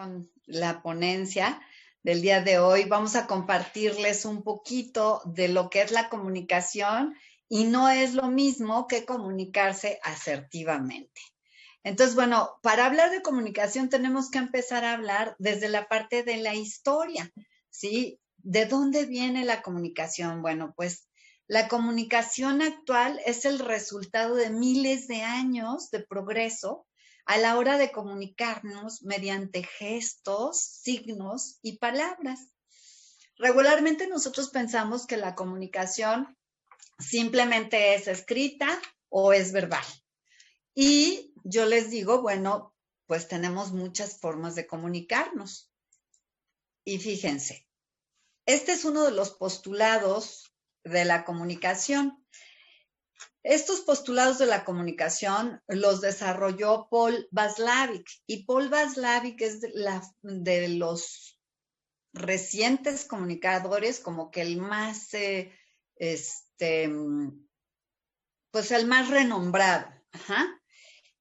con la ponencia del día de hoy. Vamos a compartirles un poquito de lo que es la comunicación y no es lo mismo que comunicarse asertivamente. Entonces, bueno, para hablar de comunicación tenemos que empezar a hablar desde la parte de la historia, ¿sí? ¿De dónde viene la comunicación? Bueno, pues la comunicación actual es el resultado de miles de años de progreso a la hora de comunicarnos mediante gestos, signos y palabras. Regularmente nosotros pensamos que la comunicación simplemente es escrita o es verbal. Y yo les digo, bueno, pues tenemos muchas formas de comunicarnos. Y fíjense, este es uno de los postulados de la comunicación. Estos postulados de la comunicación los desarrolló Paul Václavic y Paul Václavic es de los recientes comunicadores como que el más, pues el más renombrado. Ajá.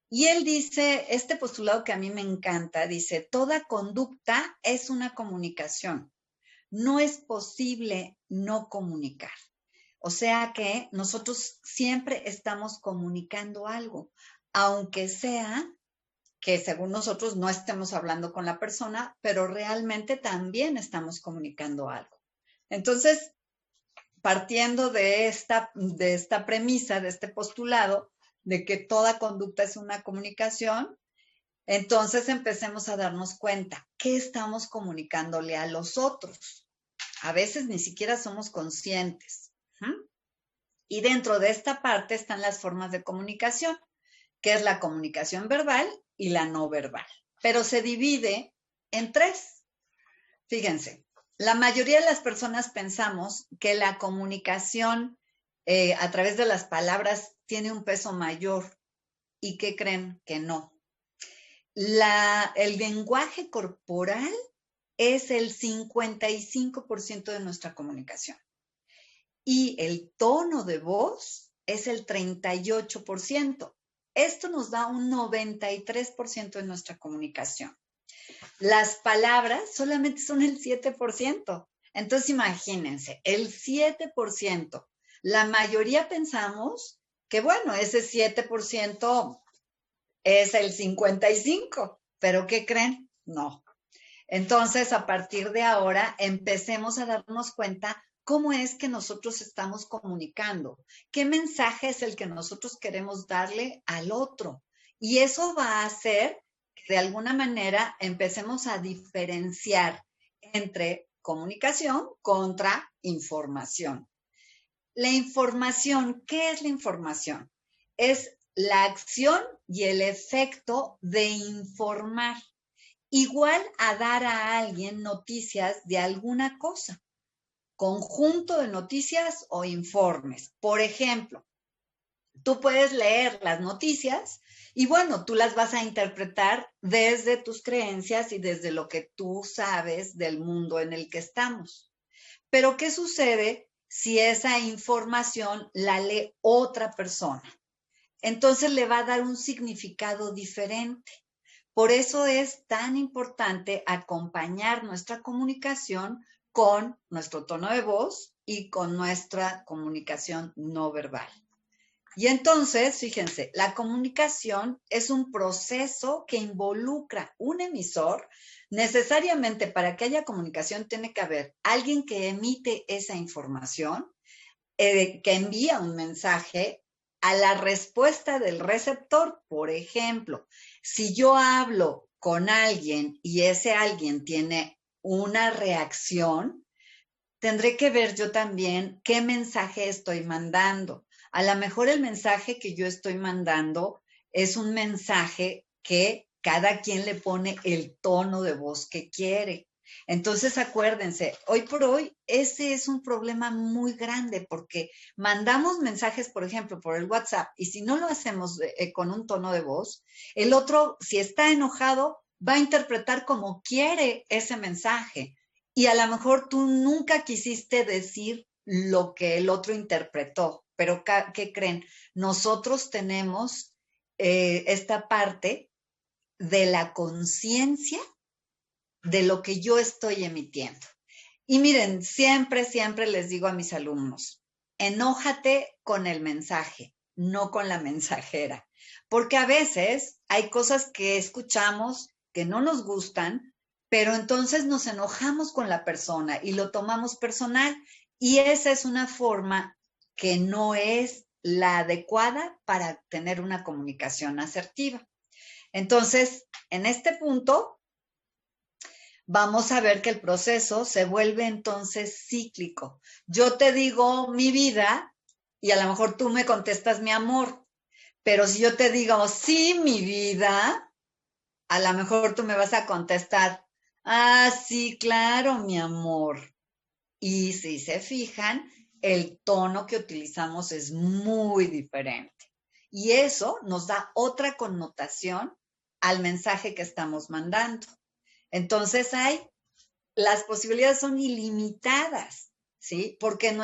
Y él dice, este postulado que a mí me encanta, dice, toda conducta es una comunicación. No es posible no comunicar. O sea que nosotros siempre estamos comunicando algo, aunque sea que según nosotros no estemos hablando con la persona, pero realmente también estamos comunicando algo. Entonces, partiendo de esta premisa, de este postulado, de que toda conducta es una comunicación, entonces empecemos a darnos cuenta qué estamos comunicándole a los otros. A veces ni siquiera somos conscientes. Y dentro de esta parte están las formas de comunicación, que es la comunicación verbal y la no verbal. Pero se divide en tres. Fíjense, la mayoría de las personas pensamos que la comunicación a través de las palabras tiene un peso mayor. ¿Y qué creen? Que no. El lenguaje corporal es el 55% de nuestra comunicación. Y el tono de voz es el 38%. Esto nos da un 93% de nuestra comunicación. Las palabras solamente son el 7%. Entonces imagínense, el 7%. La mayoría pensamos que, bueno, ese 7% es el 55%. ¿Pero qué creen? No. Entonces, a partir de ahora, empecemos a darnos cuenta cómo es que nosotros estamos comunicando, qué mensaje es el que nosotros queremos darle al otro. Y eso va a hacer que de alguna manera empecemos a diferenciar entre comunicación contra información. La información, ¿qué es la información? Es la acción y el efecto de informar. Igual a dar a alguien noticias de alguna cosa, conjunto de noticias o informes. Por ejemplo, tú puedes leer las noticias y bueno, tú las vas a interpretar desde tus creencias y desde lo que tú sabes del mundo en el que estamos. Pero ¿qué sucede si esa información la lee otra persona? Entonces le va a dar un significado diferente. Por eso es tan importante acompañar nuestra comunicación con nuestro tono de voz y con nuestra comunicación no verbal. Y entonces, fíjense, la comunicación es un proceso que involucra un emisor. Necesariamente para que haya comunicación tiene que haber alguien que emite esa información, que envía un mensaje a la respuesta del receptor. Por ejemplo, si yo hablo con alguien y ese alguien tiene una reacción, tendré que ver yo también qué mensaje estoy mandando. A lo mejor el mensaje que yo estoy mandando es un mensaje que cada quien le pone el tono de voz que quiere. Entonces, acuérdense, hoy por hoy ese es un problema muy grande porque mandamos mensajes, por ejemplo, por el WhatsApp y si no lo hacemos con un tono de voz, el otro, si está enojado, va a interpretar como quiere ese mensaje y a lo mejor tú nunca quisiste decir lo que el otro interpretó, pero ¿qué creen? Nosotros tenemos esta parte de la conciencia de lo que yo estoy emitiendo. Y miren, siempre les digo a mis alumnos, enójate con el mensaje, no con la mensajera, porque a veces hay cosas que escuchamos que no nos gustan, pero entonces nos enojamos con la persona y lo tomamos personal, y esa es una forma que no es la adecuada para tener una comunicación asertiva. Entonces, en este punto, vamos a ver que el proceso se vuelve entonces cíclico. Yo te digo mi vida y a lo mejor tú me contestas mi amor, pero si yo te digo sí, mi vida, a lo mejor tú me vas a contestar, ah, sí, claro, mi amor. Y si se fijan, el tono que utilizamos es muy diferente. Y eso nos da otra connotación al mensaje que estamos mandando. Entonces las posibilidades son ilimitadas, ¿sí? Porque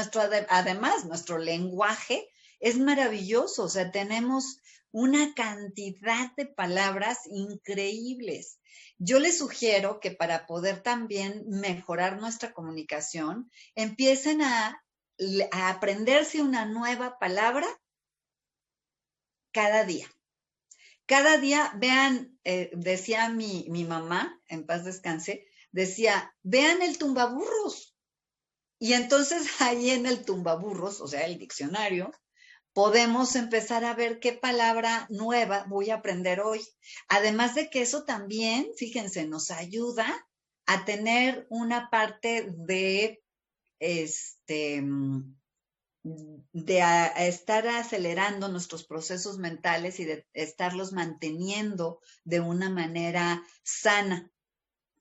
además, nuestro lenguaje es maravilloso, o sea, tenemos una cantidad de palabras increíbles. Yo les sugiero que para poder también mejorar nuestra comunicación, empiecen a aprenderse una nueva palabra cada día. Cada día, vean, decía mi mamá, en paz descanse, decía, vean el tumbaburros. Y entonces ahí en el tumbaburros, o sea, el diccionario, podemos empezar a ver qué palabra nueva voy a aprender hoy. Además de que eso también, fíjense, nos ayuda a tener una parte de estar acelerando nuestros procesos mentales y de estarlos manteniendo de una manera sana.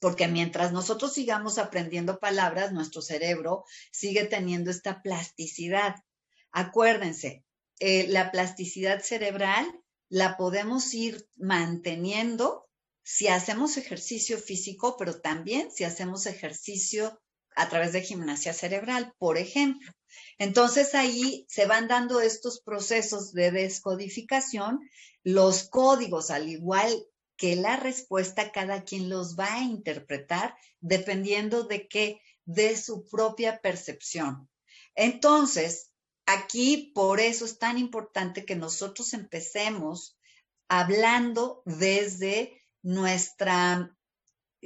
Porque mientras nosotros sigamos aprendiendo palabras, nuestro cerebro sigue teniendo esta plasticidad. Acuérdense, la plasticidad cerebral la podemos ir manteniendo si hacemos ejercicio físico, pero también si hacemos ejercicio a través de gimnasia cerebral, por ejemplo. Entonces ahí se van dando estos procesos de descodificación, los códigos, al igual que la respuesta, cada quien los va a interpretar dependiendo de qué, de su propia percepción. Entonces, aquí por eso es tan importante que nosotros empecemos hablando desde nuestra,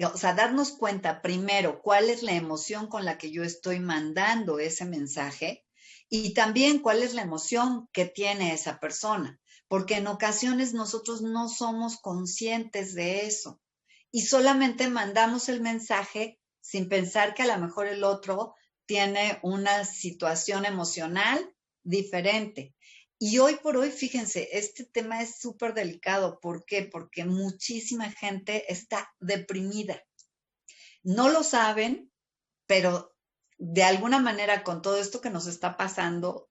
o sea, darnos cuenta primero cuál es la emoción con la que yo estoy mandando ese mensaje y también cuál es la emoción que tiene esa persona, porque en ocasiones nosotros no somos conscientes de eso y solamente mandamos el mensaje sin pensar que a lo mejor el otro tiene una situación emocional diferente. Y hoy por hoy, fíjense, este tema es súper delicado. ¿Por qué? Porque muchísima gente está deprimida. No lo saben, pero de alguna manera con todo esto que nos está pasando,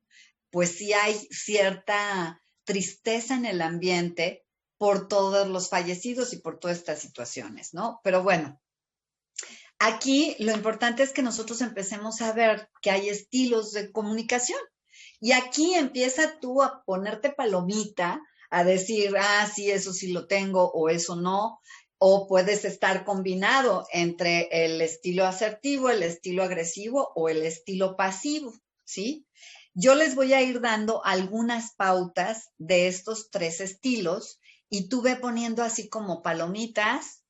pues sí hay cierta tristeza en el ambiente por todos los fallecidos y por todas estas situaciones, ¿no? Pero bueno, aquí lo importante es que nosotros empecemos a ver que hay estilos de comunicación. Y aquí empieza tú a ponerte palomita, a decir, ah, sí, eso sí lo tengo o eso no, o puedes estar combinado entre el estilo asertivo, el estilo agresivo o el estilo pasivo, ¿sí? Yo les voy a ir dando algunas pautas de estos tres estilos y tú ve poniendo así como palomitas.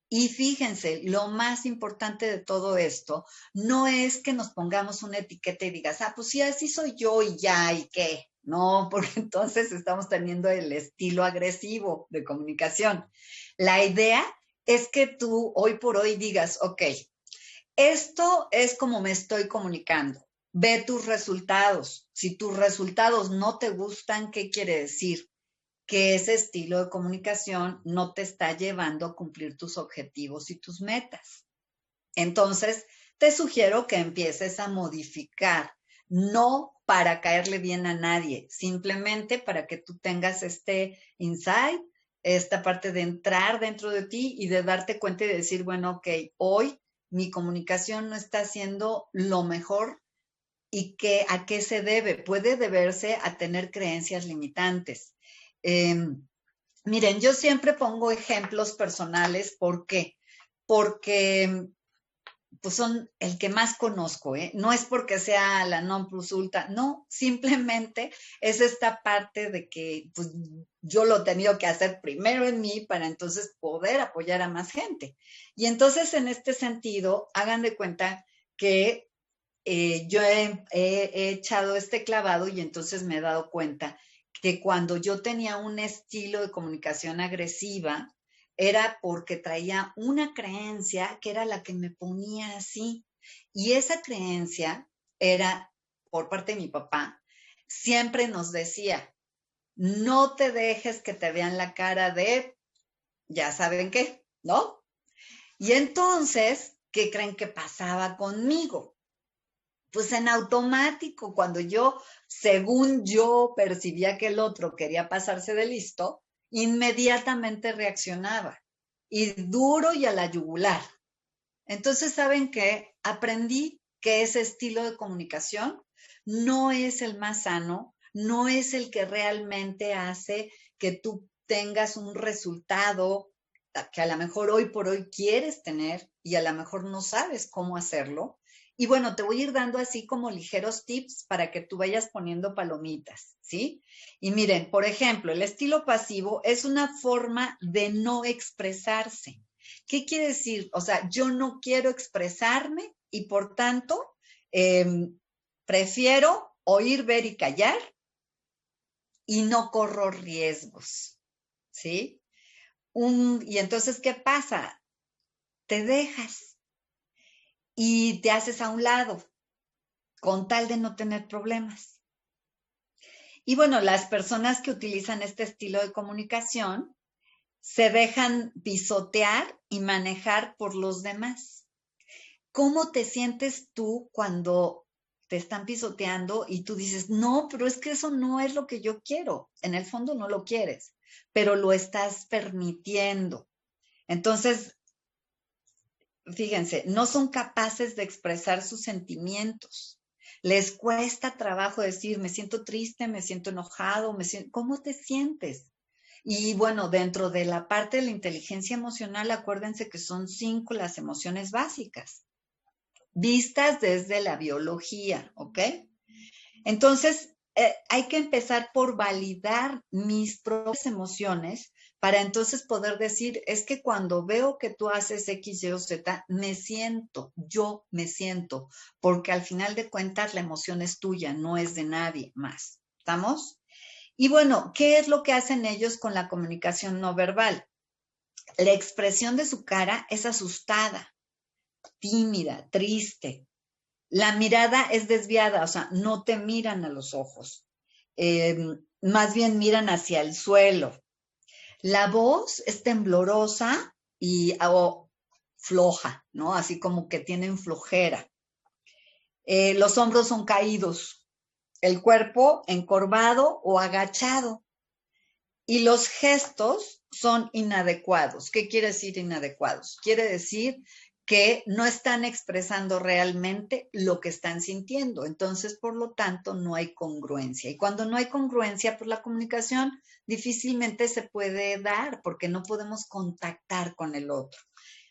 Y fíjense, lo más importante de todo esto no es que nos pongamos una etiqueta y digas, ah, pues sí, así soy yo y ya, ¿y qué? No, porque entonces estamos teniendo el estilo agresivo de comunicación. La idea es que tú hoy por hoy digas, ok, esto es como me estoy comunicando. Ve tus resultados. Si tus resultados no te gustan, ¿qué quiere decir? Que ese estilo de comunicación no te está llevando a cumplir tus objetivos y tus metas. Entonces, te sugiero que empieces a modificar, no para caerle bien a nadie, simplemente para que tú tengas este insight, esta parte de entrar dentro de ti y de darte cuenta y de decir, bueno, ok, hoy mi comunicación no está siendo lo mejor. ¿Y a qué se debe? Puede deberse a tener creencias limitantes. Miren, yo siempre pongo ejemplos personales. ¿Por qué? porque pues son el que más conozco, ¿eh? No es porque sea la non plus ultra, no, simplemente es esta parte de que pues, yo lo he tenido que hacer primero en mí para entonces poder apoyar a más gente. Y entonces en este sentido, hagan de cuenta que yo he echado este clavado y entonces me he dado cuenta que cuando yo tenía un estilo de comunicación agresiva, era porque traía una creencia que era la que me ponía así. Y esa creencia era, por parte de mi papá, siempre nos decía, no te dejes que te vean la cara de, ya saben qué, ¿no? Y entonces, ¿qué creen que pasaba conmigo? Pues en automático, cuando yo, según yo, percibía que el otro quería pasarse de listo, inmediatamente reaccionaba. Y duro y a la yugular. Entonces, ¿saben qué? Aprendí que ese estilo de comunicación no es el más sano, no es el que realmente hace que tú tengas un resultado que a lo mejor hoy por hoy quieres tener y a lo mejor no sabes cómo hacerlo. Y bueno, te voy a ir dando así como ligeros tips para que tú vayas poniendo palomitas, ¿sí? Y miren, por ejemplo, el estilo pasivo es una forma de no expresarse. ¿Qué quiere decir? O sea, yo no quiero expresarme y por tanto prefiero oír, ver y callar y no corro riesgos, ¿sí? Y entonces, ¿qué pasa? Te dejas y te haces a un lado con tal de no tener problemas. Y bueno, las personas que utilizan este estilo de comunicación se dejan pisotear y manejar por los demás. ¿Cómo te sientes tú cuando te están pisoteando y tú dices, no, pero es que eso no es lo que yo quiero? En el fondo no lo quieres, pero lo estás permitiendo. Entonces, fíjense, no son capaces de expresar sus sentimientos. Les cuesta trabajo decir, me siento triste, me siento enojado, ¿cómo te sientes? Y bueno, dentro de la parte de la inteligencia emocional, acuérdense que son 5 las emociones básicas, vistas desde la biología, ¿ok? Entonces, hay que empezar por validar mis propias emociones para entonces poder decir, es que cuando veo que tú haces X, Y o Z, yo me siento, porque al final de cuentas la emoción es tuya, no es de nadie más. ¿Estamos? Y bueno, ¿qué es lo que hacen ellos con la comunicación no verbal? La expresión de su cara es asustada, tímida, triste. La mirada es desviada, o sea, no te miran a los ojos. Más bien miran hacia el suelo. La voz es temblorosa o floja, ¿no? Así como que tienen flojera. Los hombros son caídos, el cuerpo encorvado o agachado. Y los gestos son inadecuados. ¿Qué quiere decir inadecuados? Quiere decir que no están expresando realmente lo que están sintiendo. Entonces, por lo tanto, no hay congruencia. Y cuando no hay congruencia, pues la comunicación difícilmente se puede dar porque no podemos contactar con el otro.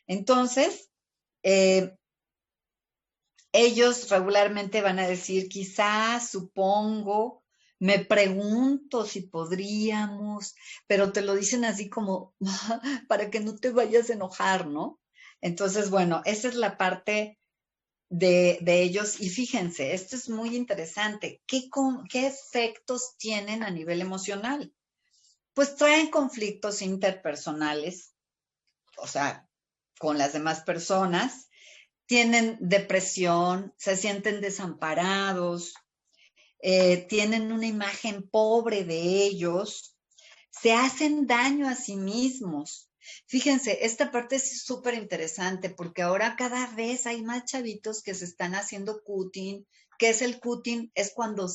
Entonces, ellos regularmente van a decir, quizás, supongo, me pregunto si podríamos, pero te lo dicen así como para que no te vayas a enojar, ¿no? Entonces, bueno, esa es la parte de ellos. Y fíjense, esto es muy interesante. ¿Qué efectos tienen a nivel emocional? Pues traen conflictos interpersonales, o sea, con las demás personas, tienen depresión, se sienten desamparados, tienen una imagen pobre de ellos, se hacen daño a sí mismos. Fíjense, esta parte es súper interesante porque ahora cada vez hay más chavitos que se están haciendo cutting. ¿Qué es el cutting? Es cuando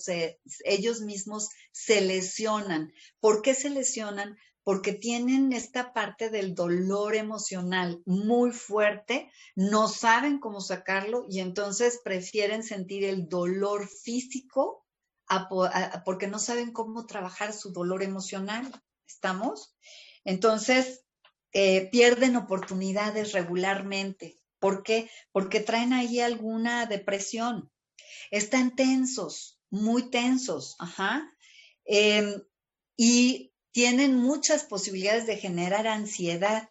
ellos mismos se lesionan. ¿Por qué se lesionan? Porque tienen esta parte del dolor emocional muy fuerte, no saben cómo sacarlo y entonces prefieren sentir el dolor físico porque no saben cómo trabajar su dolor emocional. ¿Estamos? Entonces, pierden oportunidades regularmente. ¿Por qué? Porque traen ahí alguna depresión. Están tensos, muy tensos, ajá. Y tienen muchas posibilidades de generar ansiedad.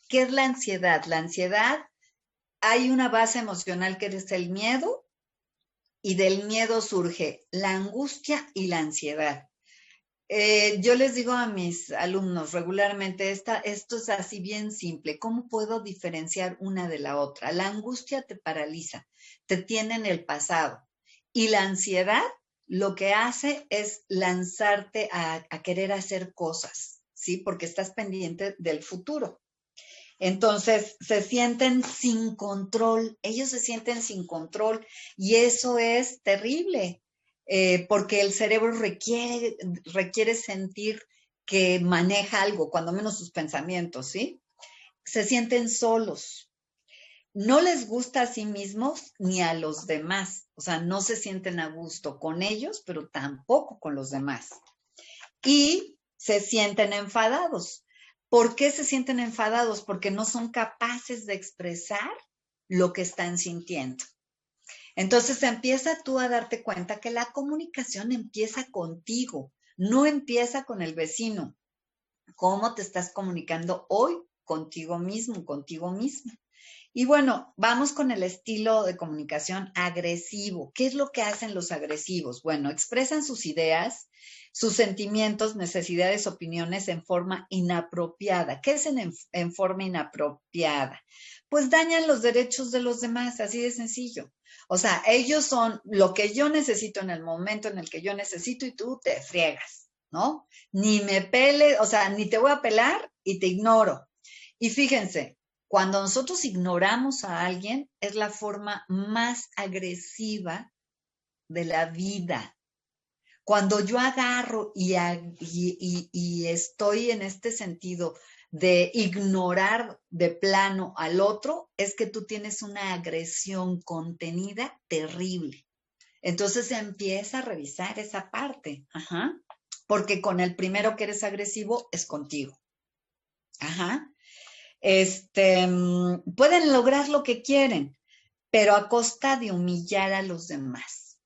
¿Qué es la ansiedad? La ansiedad, hay una base emocional que es el miedo, y del miedo surge la angustia y la ansiedad. Yo les digo a mis alumnos regularmente, esto es así bien simple. ¿Cómo puedo diferenciar una de la otra? La angustia te paraliza, te tiene en el pasado. Y la ansiedad lo que hace es lanzarte a querer hacer cosas, ¿sí? Porque estás pendiente del futuro. Entonces, se sienten sin control, ellos se sienten sin control y eso es terrible, porque el cerebro requiere sentir que maneja algo, cuando menos sus pensamientos, ¿sí? Se sienten solos, no les gusta a sí mismos ni a los demás, o sea, no se sienten a gusto con ellos, pero tampoco con los demás. Y se sienten enfadados. ¿Por qué se sienten enfadados? Porque no son capaces de expresar lo que están sintiendo. Entonces empieza tú a darte cuenta que la comunicación empieza contigo, no empieza con el vecino. ¿Cómo te estás comunicando hoy contigo mismo, contigo misma? Y bueno, vamos con el estilo de comunicación agresivo. ¿Qué es lo que hacen los agresivos? Bueno, expresan sus ideas, sus sentimientos, necesidades, opiniones en forma inapropiada. ¿Qué es en forma inapropiada? Pues dañan los derechos de los demás, así de sencillo. O sea, ellos son lo que yo necesito en el momento en el que yo necesito y tú te friegas, ¿no? Ni me pele, o sea, ni te voy a pelar y te ignoro. Y fíjense, cuando nosotros ignoramos a alguien, es la forma más agresiva de la vida. Cuando yo agarro y estoy en este sentido de ignorar de plano al otro, es que tú tienes una agresión contenida terrible. Entonces empieza a revisar esa parte, ajá, porque con el primero que eres agresivo es contigo. Ajá. Pueden lograr lo que quieren, pero a costa de humillar a los demás.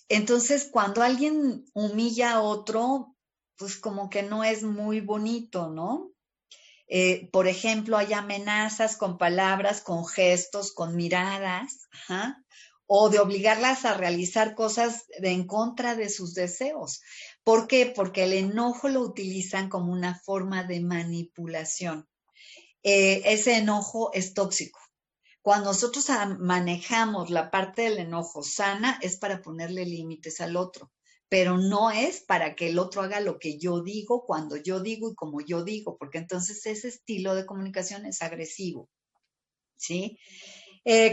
Entonces, cuando alguien humilla a otro, pues como que no es muy bonito, ¿no? Por ejemplo, hay amenazas con palabras, con gestos, con miradas, ajá, o de obligarlas a realizar cosas en contra de sus deseos. ¿Por qué? Porque el enojo lo utilizan como una forma de manipulación. Ese enojo es tóxico. Cuando nosotros manejamos la parte del enojo sana, es para ponerle límites al otro, pero no es para que el otro haga lo que yo digo, cuando yo digo y como yo digo, porque entonces ese estilo de comunicación es agresivo, ¿sí?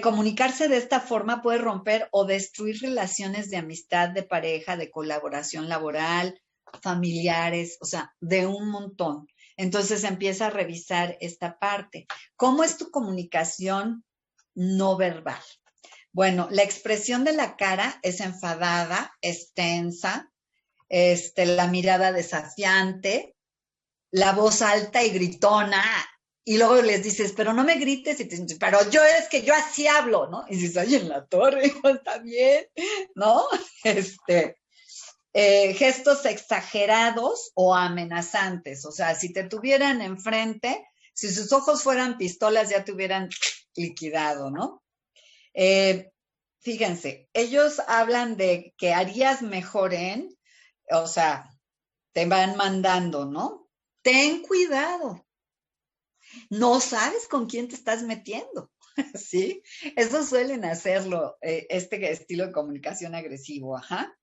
Comunicarse de esta forma puede romper o destruir relaciones de amistad, de pareja, de colaboración laboral, familiares, o sea, de un montón. Entonces empieza a revisar esta parte. ¿Cómo es tu comunicación no verbal? Bueno, la expresión de la cara es enfadada, es tensa, la mirada desafiante, la voz alta y gritona, y luego les dices, pero no me grites, y te dicen, pero yo es que yo así hablo, ¿no? Y dices, ay, en la torre, hijo, está bien, ¿no? Gestos exagerados o amenazantes, o sea, si te tuvieran enfrente, si sus ojos fueran pistolas, ya te hubieran liquidado, ¿no? Fíjense, ellos hablan de que harías mejor en, o sea, te van mandando, ¿no? Ten cuidado, no sabes con quién te estás metiendo, ¿sí? Eso suelen hacerlo, este estilo de comunicación agresivo, ajá.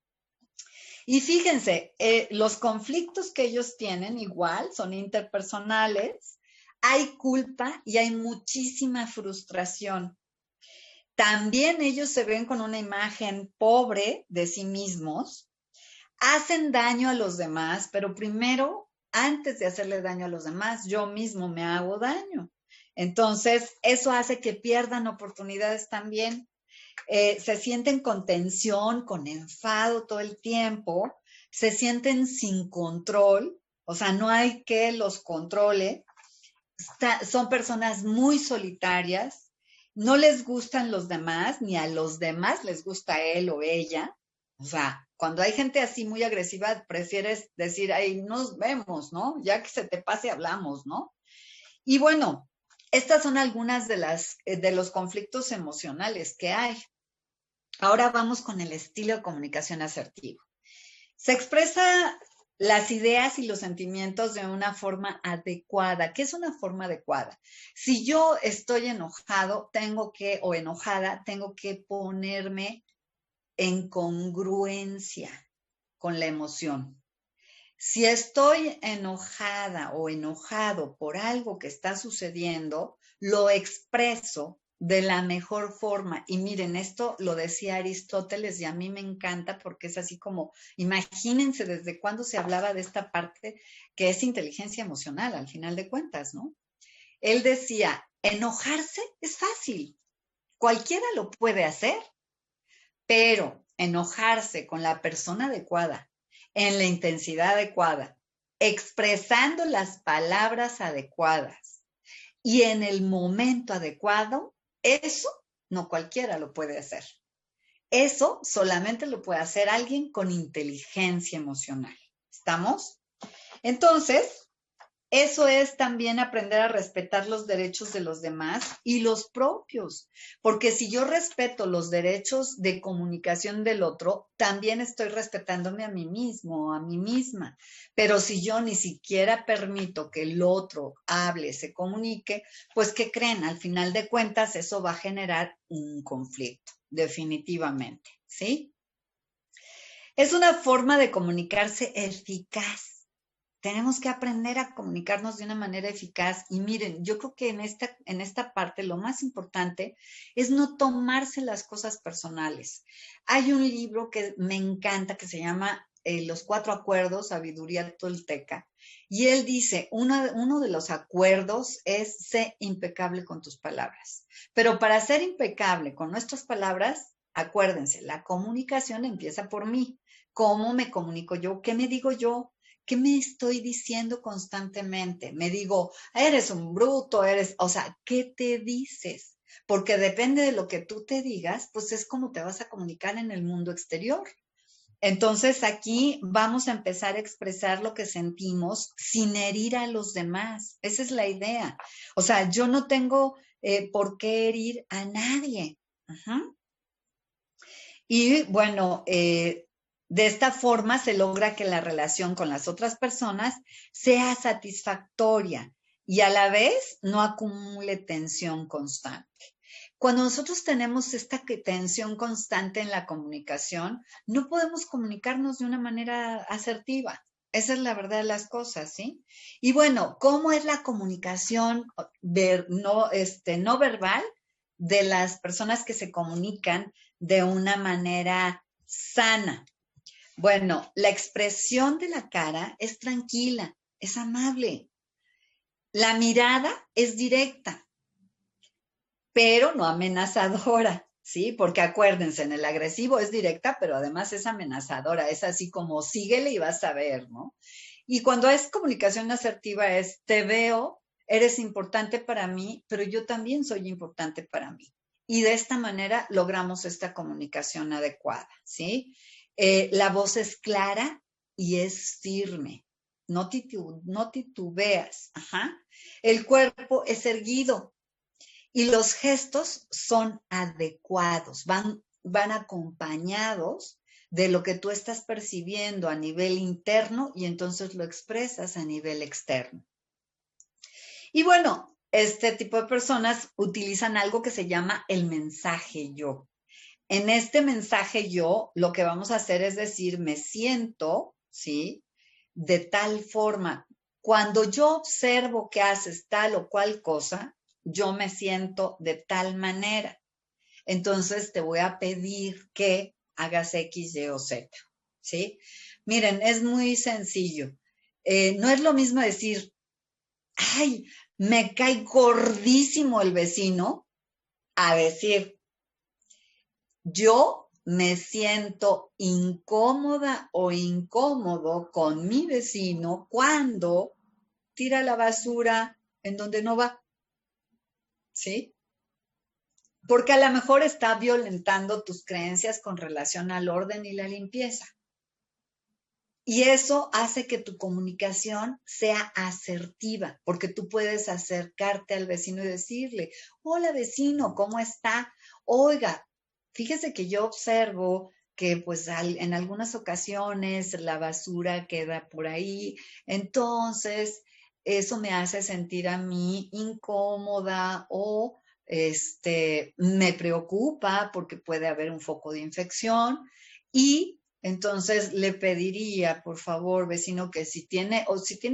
Y fíjense, los conflictos que ellos tienen igual son interpersonales, hay culpa y hay muchísima frustración. También ellos se ven con una imagen pobre de sí mismos, hacen daño a los demás, pero primero, antes de hacerle daño a los demás, yo mismo me hago daño. Entonces, eso hace que pierdan oportunidades también. Se sienten con tensión, con enfado todo el tiempo, se sienten sin control, o sea, no hay que los controle, son personas muy solitarias, no les gustan los demás, ni a los demás les gusta él o ella. O sea, cuando hay gente así muy agresiva, prefieres decir, ay, nos vemos, ¿no? Ya que se te pase, hablamos, ¿no? Y bueno, estas son algunas de los conflictos emocionales que hay. Ahora vamos con el estilo de comunicación asertivo. Se expresa las ideas y los sentimientos de una forma adecuada. ¿Qué es una forma adecuada? Si yo estoy enojado, o enojada, tengo que ponerme en congruencia con la emoción. Si estoy enojada o enojado por algo que está sucediendo, lo expreso de la mejor forma. Y miren, esto lo decía Aristóteles y a mí me encanta porque es así como, imagínense desde cuándo se hablaba de esta parte que es inteligencia emocional, al final de cuentas, ¿no? Él decía, enojarse es fácil, cualquiera lo puede hacer, pero enojarse con la persona adecuada, en la intensidad adecuada, expresando las palabras adecuadas y en el momento adecuado, eso no cualquiera lo puede hacer. Eso solamente lo puede hacer alguien con inteligencia emocional. ¿Estamos? Entonces, eso es también aprender a respetar los derechos de los demás y los propios, porque si yo respeto los derechos de comunicación del otro, también estoy respetándome a mí mismo, a mí misma. Pero si yo ni siquiera permito que el otro hable, se comunique, pues ¿qué creen? Al final de cuentas, eso va a generar un conflicto, definitivamente, ¿sí? Es una forma de comunicarse eficaz. Tenemos que aprender a comunicarnos de una manera eficaz. Y miren, yo creo que en esta parte lo más importante es no tomarse las cosas personales. Hay un libro que me encanta que se llama Los 4 Acuerdos, Sabiduría Tolteca. Y él dice, uno de los acuerdos es ser impecable con tus palabras. Pero para ser impecable con nuestras palabras, acuérdense, la comunicación empieza por mí. ¿Cómo me comunico yo? ¿Qué me digo yo? ¿Qué me estoy diciendo constantemente? Me digo, eres un bruto, o sea, ¿qué te dices? Porque depende de lo que tú te digas, pues es como te vas a comunicar en el mundo exterior. Entonces aquí vamos a empezar a expresar lo que sentimos sin herir a los demás. Esa es la idea. O sea, yo no tengo por qué herir a nadie. Uh-huh. Y bueno, de esta forma se logra que la relación con las otras personas sea satisfactoria y a la vez no acumule tensión constante. Cuando nosotros tenemos esta tensión constante en la comunicación, no podemos comunicarnos de una manera asertiva. Esa es la verdad de las cosas, ¿sí? Y bueno, ¿cómo es la comunicación no verbal de las personas que se comunican de una manera sana? Bueno, la expresión de la cara es tranquila, es amable. La mirada es directa, pero no amenazadora, ¿sí? Porque acuérdense, en el agresivo es directa, pero además es amenazadora, es así como síguele y vas a ver, ¿no? Y cuando es comunicación asertiva es, te veo, eres importante para mí, pero yo también soy importante para mí. Y de esta manera logramos esta comunicación adecuada, ¿sí? La voz es clara y es firme, no titubeas, ajá. El cuerpo es erguido y los gestos son adecuados, van acompañados de lo que tú estás percibiendo a nivel interno y entonces lo expresas a nivel externo. Y bueno, este tipo de personas utilizan algo que se llama el mensaje yo. En este mensaje yo, lo que vamos a hacer es decir, me siento, ¿sí? De tal forma, cuando yo observo que haces tal o cual cosa, yo me siento de tal manera. Entonces te voy a pedir que hagas X, Y o Z, ¿sí? Miren, es muy sencillo. No es lo mismo decir, ay, me cae gordísimo el vecino, a decir, yo me siento incómoda o incómodo con mi vecino cuando tira la basura en donde no va, ¿sí? Porque a lo mejor está violentando tus creencias con relación al orden y la limpieza. Y eso hace que tu comunicación sea asertiva, porque tú puedes acercarte al vecino y decirle, hola vecino, ¿cómo está? Oiga, fíjese que yo observo que pues en algunas ocasiones la basura queda por ahí, entonces eso me hace sentir a mí incómoda o me preocupa porque puede haber un foco de infección y entonces le pediría, por favor, vecino, que si tiene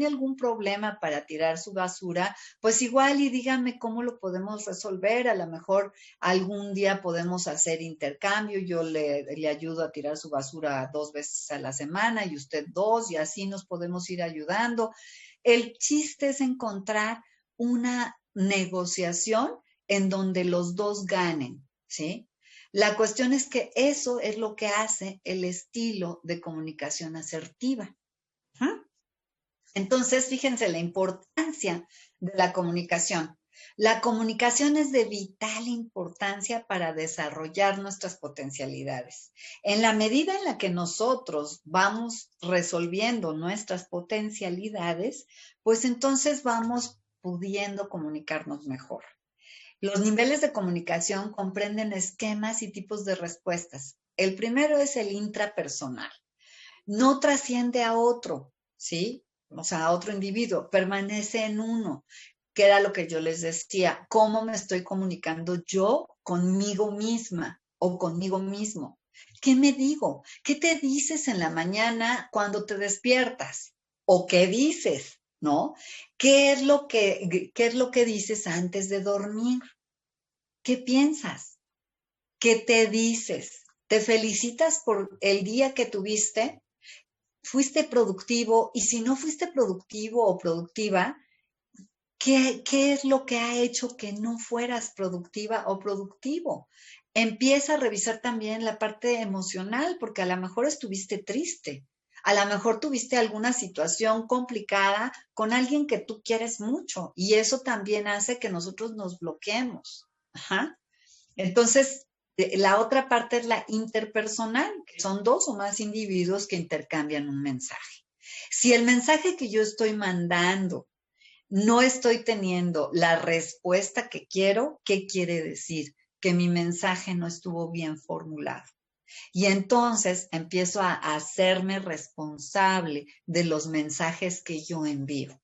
algún problema para tirar su basura, pues igual y dígame cómo lo podemos resolver. A lo mejor algún día podemos hacer intercambio. Yo le ayudo a tirar su basura 2 veces a la semana y usted 2 y así nos podemos ir ayudando. El chiste es encontrar una negociación en donde los dos ganen, ¿sí? La cuestión es que eso es lo que hace el estilo de comunicación asertiva. Entonces, fíjense la importancia de la comunicación. La comunicación es de vital importancia para desarrollar nuestras potencialidades. En la medida en la que nosotros vamos resolviendo nuestras potencialidades, pues entonces vamos pudiendo comunicarnos mejor. Los niveles de comunicación comprenden esquemas y tipos de respuestas. El primero es el intrapersonal. No trasciende a otro, ¿sí? O sea, a otro individuo, permanece en uno, que era lo que yo les decía, cómo me estoy comunicando yo conmigo misma o conmigo mismo. ¿Qué me digo? ¿Qué te dices en la mañana cuando te despiertas? ¿O qué dices? ¿No? ¿Qué es lo que dices antes de dormir? ¿Qué piensas? ¿Qué te dices? ¿Te felicitas por el día que tuviste? ¿Fuiste productivo? Y si no fuiste productivo o productiva, ¿qué es lo que ha hecho que no fueras productiva o productivo? Empieza a revisar también la parte emocional, porque a lo mejor estuviste triste. A lo mejor tuviste alguna situación complicada con alguien que tú quieres mucho y eso también hace que nosotros nos bloqueemos. Ajá. Entonces, la otra parte es la interpersonal, que son 2 o más individuos que intercambian un mensaje. Si el mensaje que yo estoy mandando no estoy teniendo la respuesta que quiero, ¿qué quiere decir? Que mi mensaje no estuvo bien formulado. Y entonces empiezo a hacerme responsable de los mensajes que yo envío.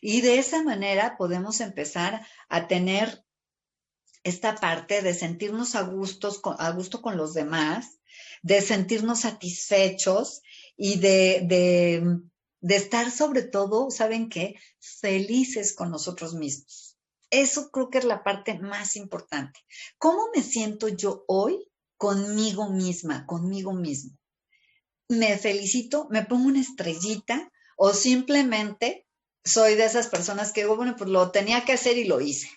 Y de esa manera podemos empezar a tener esta parte de sentirnos a gusto con los demás, de sentirnos satisfechos y de estar sobre todo, ¿saben qué? Felices con nosotros mismos. Eso creo que es la parte más importante. ¿Cómo me siento yo hoy conmigo misma, conmigo mismo? ¿Me felicito, me pongo una estrellita o simplemente soy de esas personas que digo, bueno, pues lo tenía que hacer y lo hice?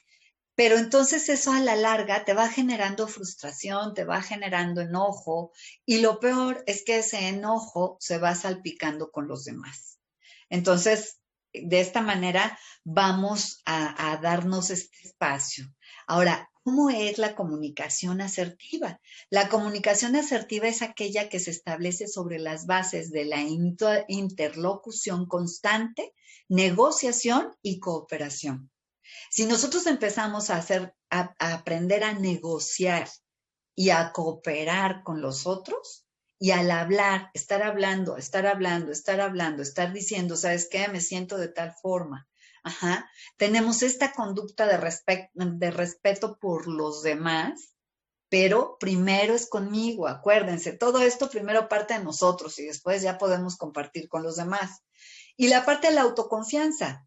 Pero entonces eso a la larga te va generando frustración, te va generando enojo y lo peor es que ese enojo se va salpicando con los demás. Entonces, de esta manera vamos a darnos este espacio. Ahora, ¿cómo es la comunicación asertiva? La comunicación asertiva es aquella que se establece sobre las bases de la interlocución constante, negociación y cooperación. Si nosotros empezamos a aprender a negociar y a cooperar con los otros, y al hablar, estar hablando, estar diciendo, ¿sabes qué? Me siento de tal forma. Ajá. Tenemos esta conducta de respeto por los demás, pero primero es conmigo, acuérdense, todo esto primero parte de nosotros y después ya podemos compartir con los demás. Y la parte de la autoconfianza.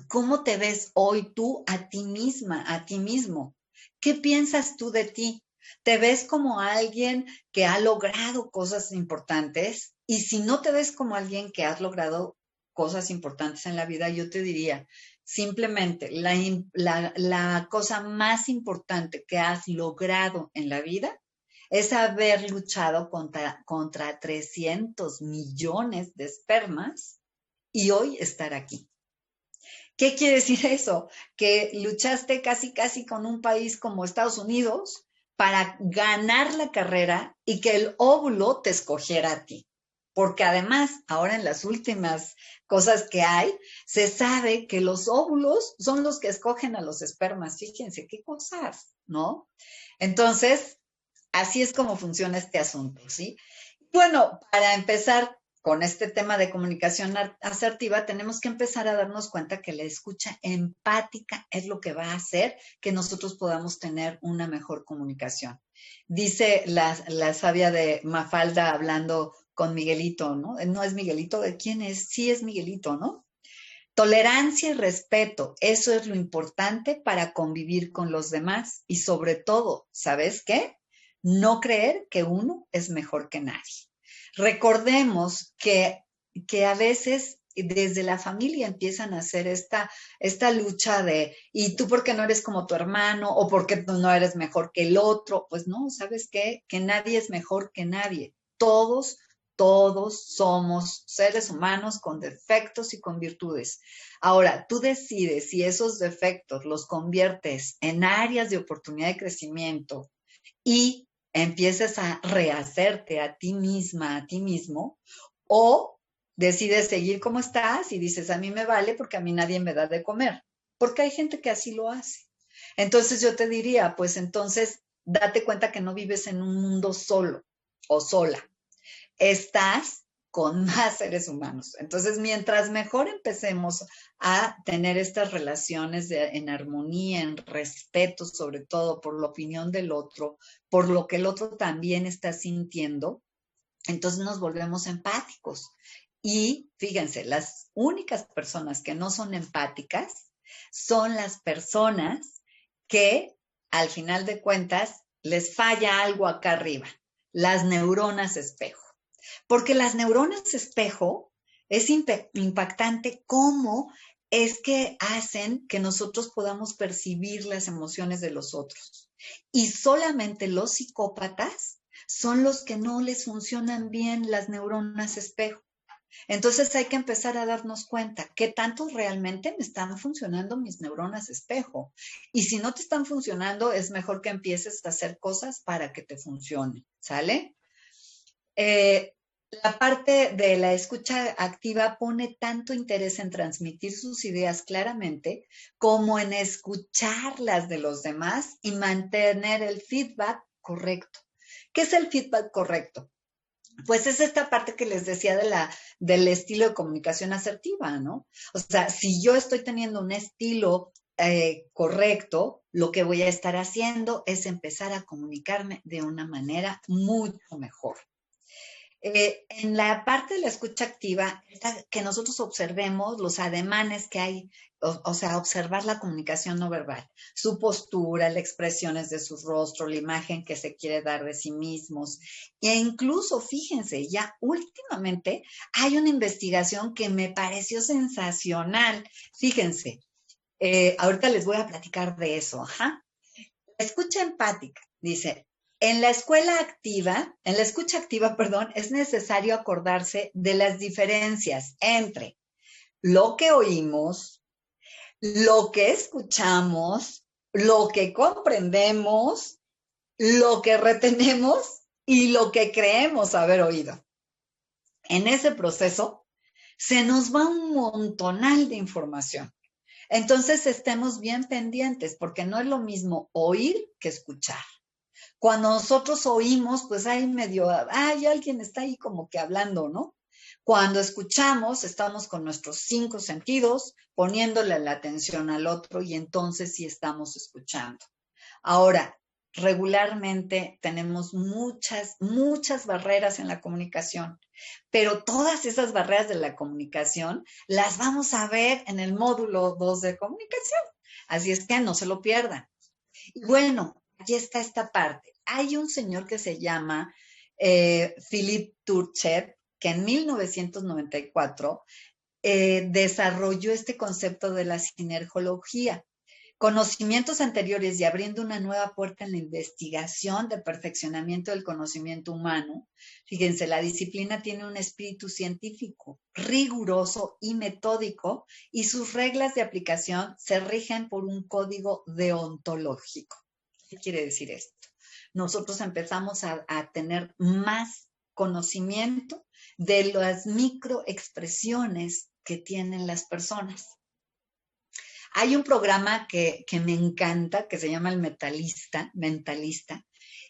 ¿Cómo te ves hoy tú a ti misma, a ti mismo? ¿Qué piensas tú de ti? ¿Te ves como alguien que ha logrado cosas importantes? Y si no te ves como alguien que has logrado cosas importantes en la vida, yo te diría, simplemente la cosa más importante que has logrado en la vida es haber luchado contra 300 millones de espermas y hoy estar aquí. ¿Qué quiere decir eso? Que luchaste casi, casi con un país como Estados Unidos para ganar la carrera y que el óvulo te escogiera a ti. Porque además, ahora en las últimas cosas que hay, se sabe que los óvulos son los que escogen a los espermas. Fíjense qué cosas, ¿no? Entonces, así es como funciona este asunto, ¿sí? Bueno, para empezar con este tema de comunicación asertiva, tenemos que empezar a darnos cuenta que la escucha empática es lo que va a hacer que nosotros podamos tener una mejor comunicación. Dice la sabia de Mafalda hablando con Miguelito, ¿no? No es Miguelito, ¿de quién es? Sí es Miguelito, ¿no? Tolerancia y respeto, eso es lo importante para convivir con los demás y sobre todo, ¿sabes qué? No creer que uno es mejor que nadie. Recordemos que a veces desde la familia empiezan a hacer esta lucha de, ¿y tú por qué no eres como tu hermano? ¿O por qué tú no eres mejor que el otro? Pues no, ¿sabes qué? Que nadie es mejor que nadie. Todos somos seres humanos con defectos y con virtudes. Ahora, tú decides si esos defectos los conviertes en áreas de oportunidad de crecimiento y empiezas a rehacerte a ti misma, a ti mismo, o decides seguir como estás y dices, a mí me vale porque a mí nadie me da de comer, porque hay gente que así lo hace. Entonces yo te diría, pues entonces date cuenta que no vives en un mundo solo o sola, estás con más seres humanos. Entonces, mientras mejor empecemos a tener estas relaciones en armonía, en respeto, sobre todo por la opinión del otro, por lo que el otro también está sintiendo, entonces nos volvemos empáticos. Y fíjense, las únicas personas que no son empáticas son las personas que al final de cuentas les falla algo acá arriba, las neuronas espejo. Porque las neuronas espejo es impactante cómo es que hacen que nosotros podamos percibir las emociones de los otros. Y solamente los psicópatas son los que no les funcionan bien las neuronas espejo. Entonces hay que empezar a darnos cuenta qué tanto realmente me están funcionando mis neuronas espejo. Y si no te están funcionando, es mejor que empieces a hacer cosas para que te funcionen, ¿sale? La parte de la escucha activa pone tanto interés en transmitir sus ideas claramente como en escuchar las de los demás y mantener el feedback correcto. ¿Qué es el feedback correcto? Pues es esta parte que les decía del estilo de comunicación asertiva, ¿no? O sea, si yo estoy teniendo un estilo correcto, lo que voy a estar haciendo es empezar a comunicarme de una manera mucho mejor. En la parte de la escucha activa, que nosotros observemos los ademanes que hay, o sea, observar la comunicación no verbal, su postura, las expresiones de su rostro, la imagen que se quiere dar de sí mismos. E incluso, fíjense, ya últimamente hay una investigación que me pareció sensacional. Fíjense, ahorita les voy a platicar de eso. Ajá. Escucha empática, dice, en la escucha activa, perdón, es necesario acordarse de las diferencias entre lo que oímos, lo que escuchamos, lo que comprendemos, lo que retenemos y lo que creemos haber oído. En ese proceso se nos va un montonal de información. Entonces estemos bien pendientes porque no es lo mismo oír que escuchar. Cuando nosotros oímos, pues hay medio, hay alguien está ahí como que hablando, ¿no? Cuando escuchamos, estamos con nuestros 5 sentidos, poniéndole la atención al otro y entonces sí estamos escuchando. Ahora, regularmente tenemos muchas barreras en la comunicación, pero todas esas barreras de la comunicación las vamos a ver en el módulo 2 de comunicación. Así es que no se lo pierdan. Y bueno, aquí está esta parte. Hay un señor que se llama Philip Turchet, que en 1994 desarrolló este concepto de la sinergología. conocimientos anteriores y abriendo una nueva puerta en la investigación de perfeccionamiento del conocimiento humano. Fíjense, la disciplina tiene un espíritu científico, riguroso y metódico, y sus reglas de aplicación se rigen por un código deontológico. ¿Qué quiere decir esto? Nosotros empezamos a tener más conocimiento de las microexpresiones que tienen las personas. Hay un programa que me encanta, que se llama El Mentalista,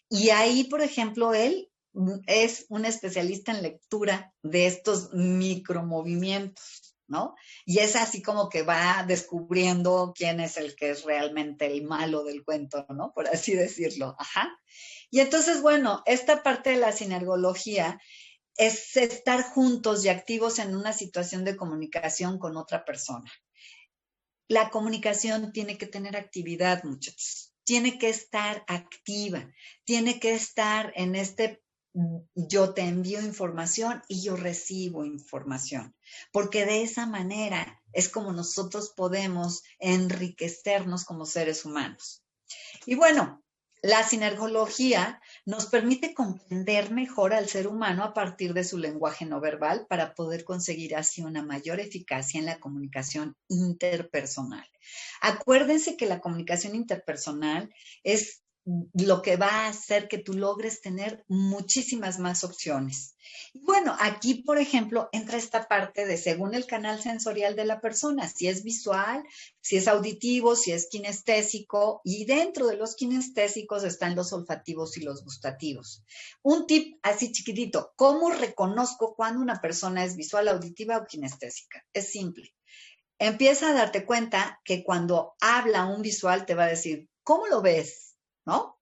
y ahí, por ejemplo, él es un especialista en lectura de estos micromovimientos, ¿no? Y es así como que va descubriendo quién es el que es realmente el malo del cuento, ¿no? Por así decirlo. Ajá. Y entonces, bueno, esta parte de la sinergología es estar juntos y activos en una situación de comunicación con otra persona. La comunicación tiene que tener actividad, muchachos. Tiene que estar activa, tiene que estar en yo te envío información y yo recibo información, porque de esa manera es como nosotros podemos enriquecernos como seres humanos. Y bueno, la sinergología nos permite comprender mejor al ser humano a partir de su lenguaje no verbal para poder conseguir así una mayor eficacia en la comunicación interpersonal. Acuérdense que la comunicación interpersonal es lo que va a hacer que tú logres tener muchísimas más opciones. Y bueno, aquí, por ejemplo, entra esta parte de según el canal sensorial de la persona, si es visual, si es auditivo, si es kinestésico, y dentro de los kinestésicos están los olfativos y los gustativos. Un tip así chiquitito, ¿cómo reconozco cuando una persona es visual, auditiva o kinestésica? Es simple. Empieza a darte cuenta que cuando habla un visual te va a decir, ¿cómo lo ves? ¿No?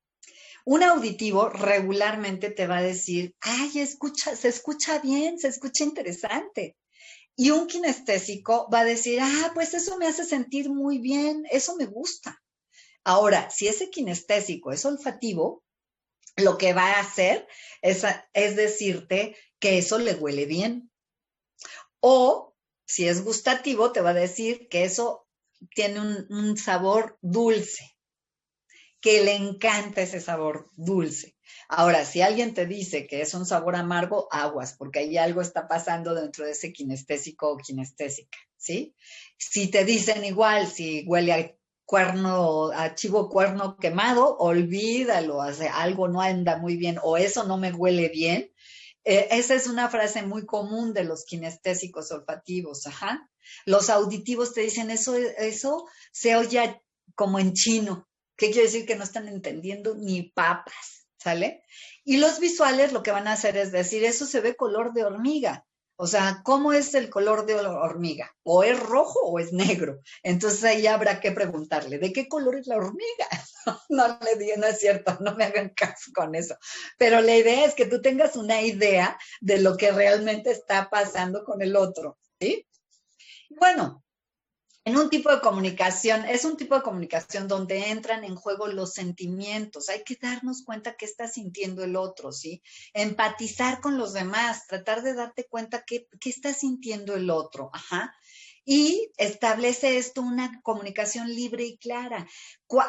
Un auditivo regularmente te va a decir, ay, se escucha bien, se escucha interesante. Y un kinestésico va a decir, pues eso me hace sentir muy bien, eso me gusta. Ahora, si ese kinestésico es olfativo, lo que va a hacer es decirte que eso le huele bien. O si es gustativo, te va a decir que eso tiene un sabor dulce, que le encanta ese sabor dulce. Ahora, si alguien te dice que es un sabor amargo, aguas, porque ahí algo está pasando dentro de ese kinestésico o kinestésica, ¿sí? Si te dicen igual, si huele a chivo cuerno quemado, olvídalo, algo no anda muy bien o eso no me huele bien. Esa es una frase muy común de los kinestésicos olfativos, ajá. Los auditivos te dicen eso se oye como en chino. ¿Qué quiere decir? Que no están entendiendo ni papas, ¿sale? Y los visuales lo que van a hacer es decir, eso se ve color de hormiga. O sea, ¿cómo es el color de hormiga? ¿O es rojo o es negro? Entonces ahí habrá que preguntarle, ¿de qué color es la hormiga? No le digan, no es cierto, no me hagan caso con eso. Pero la idea es que tú tengas una idea de lo que realmente está pasando con el otro, ¿sí? Bueno, es un tipo de comunicación donde entran en juego los sentimientos. Hay que darnos cuenta qué está sintiendo el otro, ¿sí? Empatizar con los demás, tratar de darte cuenta qué está sintiendo el otro, ajá. Y establece esto una comunicación libre y clara.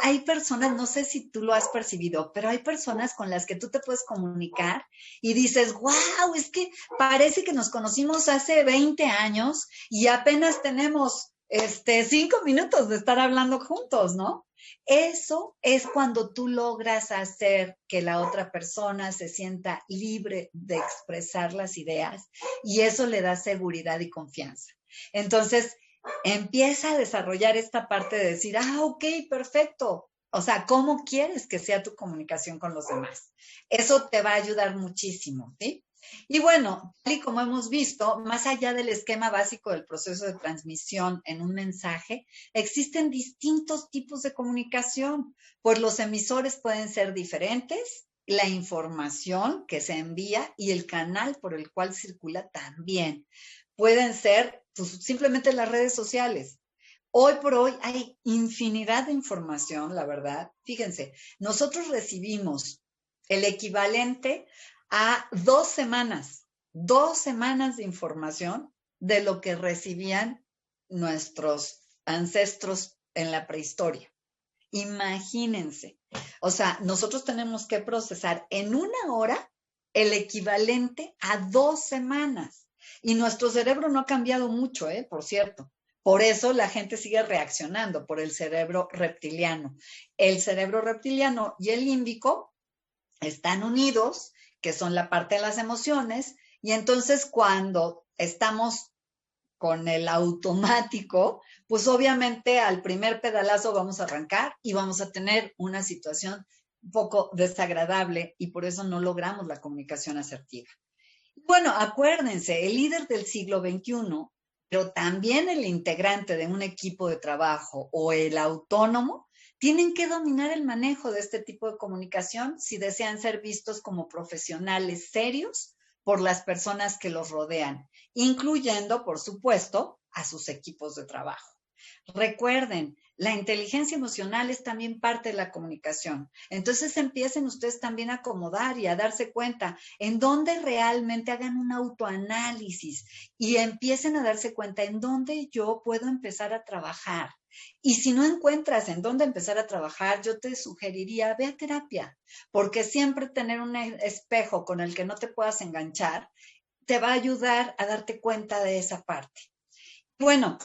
Hay personas, no sé si tú lo has percibido, pero hay personas con las que tú te puedes comunicar y dices, wow, es que parece que nos conocimos hace 20 años y apenas tenemos 5 minutos de estar hablando juntos, ¿no? Eso es cuando tú logras hacer que la otra persona se sienta libre de expresar las ideas y eso le da seguridad y confianza. Entonces, empieza a desarrollar esta parte de decir, ok, perfecto. O sea, ¿cómo quieres que sea tu comunicación con los demás? Eso te va a ayudar muchísimo, ¿sí? Y bueno, tal y como hemos visto, más allá del esquema básico del proceso de transmisión en un mensaje, existen distintos tipos de comunicación, pues los emisores pueden ser diferentes, la información que se envía y el canal por el cual circula también. Pueden ser pues, simplemente las redes sociales. Hoy por hoy hay infinidad de información, la verdad. Fíjense, nosotros recibimos el equivalente a 2 semanas de información de lo que recibían nuestros ancestros en la prehistoria. Imagínense. O sea, nosotros tenemos que procesar en una hora el equivalente a 2 semanas. Y nuestro cerebro no ha cambiado mucho, por cierto. Por eso la gente sigue reaccionando por el cerebro reptiliano. El cerebro reptiliano y el límbico están unidos, que son la parte de las emociones, y entonces cuando estamos con el automático, pues obviamente al primer pedalazo vamos a arrancar y vamos a tener una situación un poco desagradable y por eso no logramos la comunicación asertiva. Bueno, acuérdense, el líder del siglo XXI, pero también el integrante de un equipo de trabajo o el autónomo, tienen que dominar el manejo de este tipo de comunicación si desean ser vistos como profesionales serios por las personas que los rodean, incluyendo, por supuesto, a sus equipos de trabajo. Recuerden, la inteligencia emocional es también parte de la comunicación. Entonces empiecen ustedes también a acomodar y a darse cuenta en dónde realmente hagan un autoanálisis y empiecen a darse cuenta en dónde yo puedo empezar a trabajar. Y si no encuentras en dónde empezar a trabajar, yo te sugeriría, ve a terapia, porque siempre tener un espejo con el que no te puedas enganchar te va a ayudar a darte cuenta de esa parte. Bueno,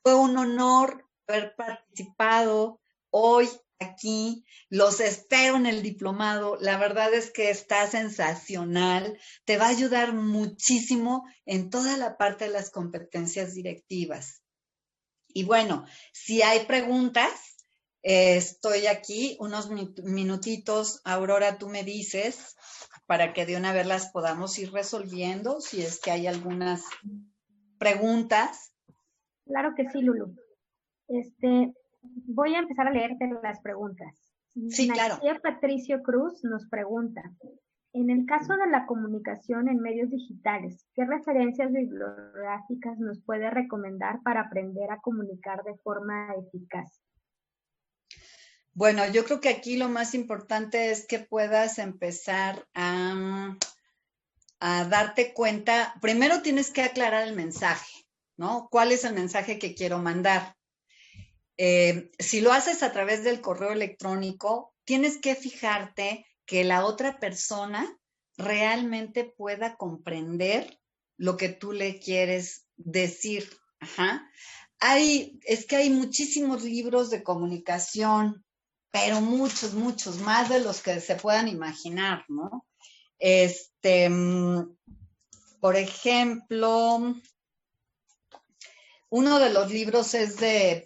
fue un honor haber participado hoy aquí. Los espero en el diplomado. La verdad es que está sensacional. Te va a ayudar muchísimo en toda la parte de las competencias directivas. Y bueno, si hay preguntas, estoy aquí unos minutitos. Aurora, tú me dices para que de una vez las podamos ir resolviendo, si es que hay algunas preguntas. Claro que sí, Lulu. Voy a empezar a leerte las preguntas. Sí, claro. Nakia Patricio Cruz nos pregunta, en el caso de la comunicación en medios digitales, ¿qué referencias bibliográficas nos puede recomendar para aprender a comunicar de forma eficaz? Bueno, yo creo que aquí lo más importante es que puedas empezar a darte cuenta. Primero tienes que aclarar el mensaje, ¿no? ¿Cuál es el mensaje que quiero mandar? Si lo haces a través del correo electrónico, tienes que fijarte que la otra persona realmente pueda comprender lo que tú le quieres decir. Ajá. Es que hay muchísimos libros de comunicación, pero muchos, muchos, más de los que se puedan imaginar, ¿no? Por ejemplo, uno de los libros es de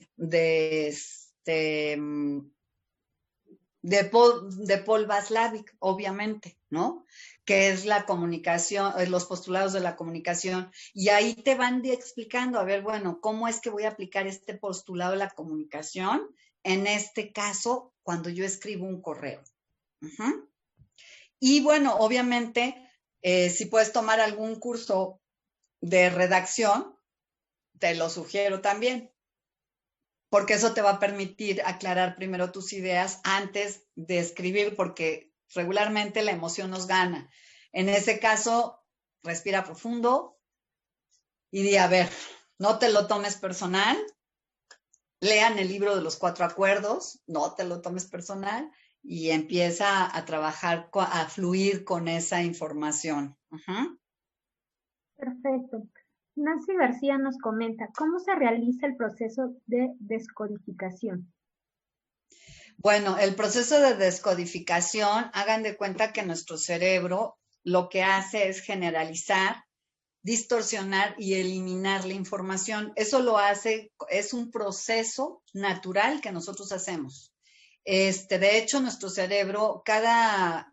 Paul Václavic, obviamente, ¿no? Que es la comunicación, los postulados de la comunicación. Y ahí te van explicando, a ver, bueno, ¿cómo es que voy a aplicar este postulado de la comunicación? En este caso, cuando yo escribo un correo. Uh-huh. Y bueno, obviamente, si puedes tomar algún curso de redacción, te lo sugiero también, porque eso te va a permitir aclarar primero tus ideas antes de escribir, porque regularmente la emoción nos gana. En ese caso, respira profundo y di, a ver, no te lo tomes personal, lean el libro de los 4 acuerdos, no te lo tomes personal y empieza a trabajar, a fluir con esa información. Uh-huh. Perfecto. Nancy García nos comenta, ¿cómo se realiza el proceso de descodificación? Bueno, el proceso de descodificación, hagan de cuenta que nuestro cerebro lo que hace es generalizar, distorsionar y eliminar la información. Eso lo hace, es un proceso natural que nosotros hacemos. De hecho, nuestro cerebro cada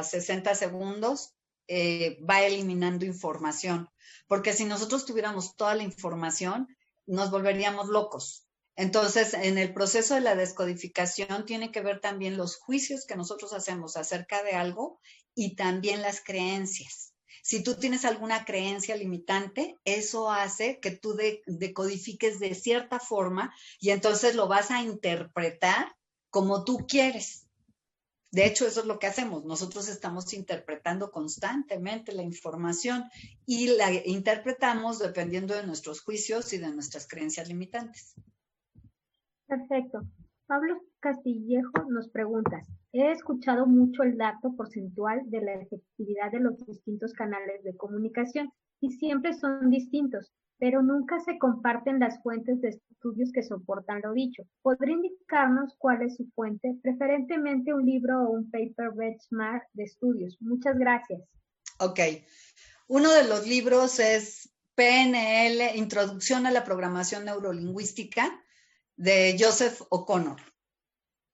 60 segundos va eliminando información, porque si nosotros tuviéramos toda la información, nos volveríamos locos. Entonces, en el proceso de la descodificación tiene que ver también los juicios que nosotros hacemos acerca de algo y también las creencias. Si tú tienes alguna creencia limitante, eso hace que tú decodifiques de cierta forma y entonces lo vas a interpretar como tú quieres. De hecho, eso es lo que hacemos. Nosotros estamos interpretando constantemente la información y la interpretamos dependiendo de nuestros juicios y de nuestras creencias limitantes. Perfecto. Pablo Castillejo nos pregunta, he escuchado mucho el dato porcentual de la efectividad de los distintos canales de comunicación y siempre son distintos, pero nunca se comparten las fuentes de estudios que soportan lo dicho. ¿Podría indicarnos cuál es su fuente? Preferentemente un libro o un paper benchmark de estudios. Muchas gracias. Ok. Uno de los libros es PNL, Introducción a la Programación Neurolingüística, de Joseph O'Connor.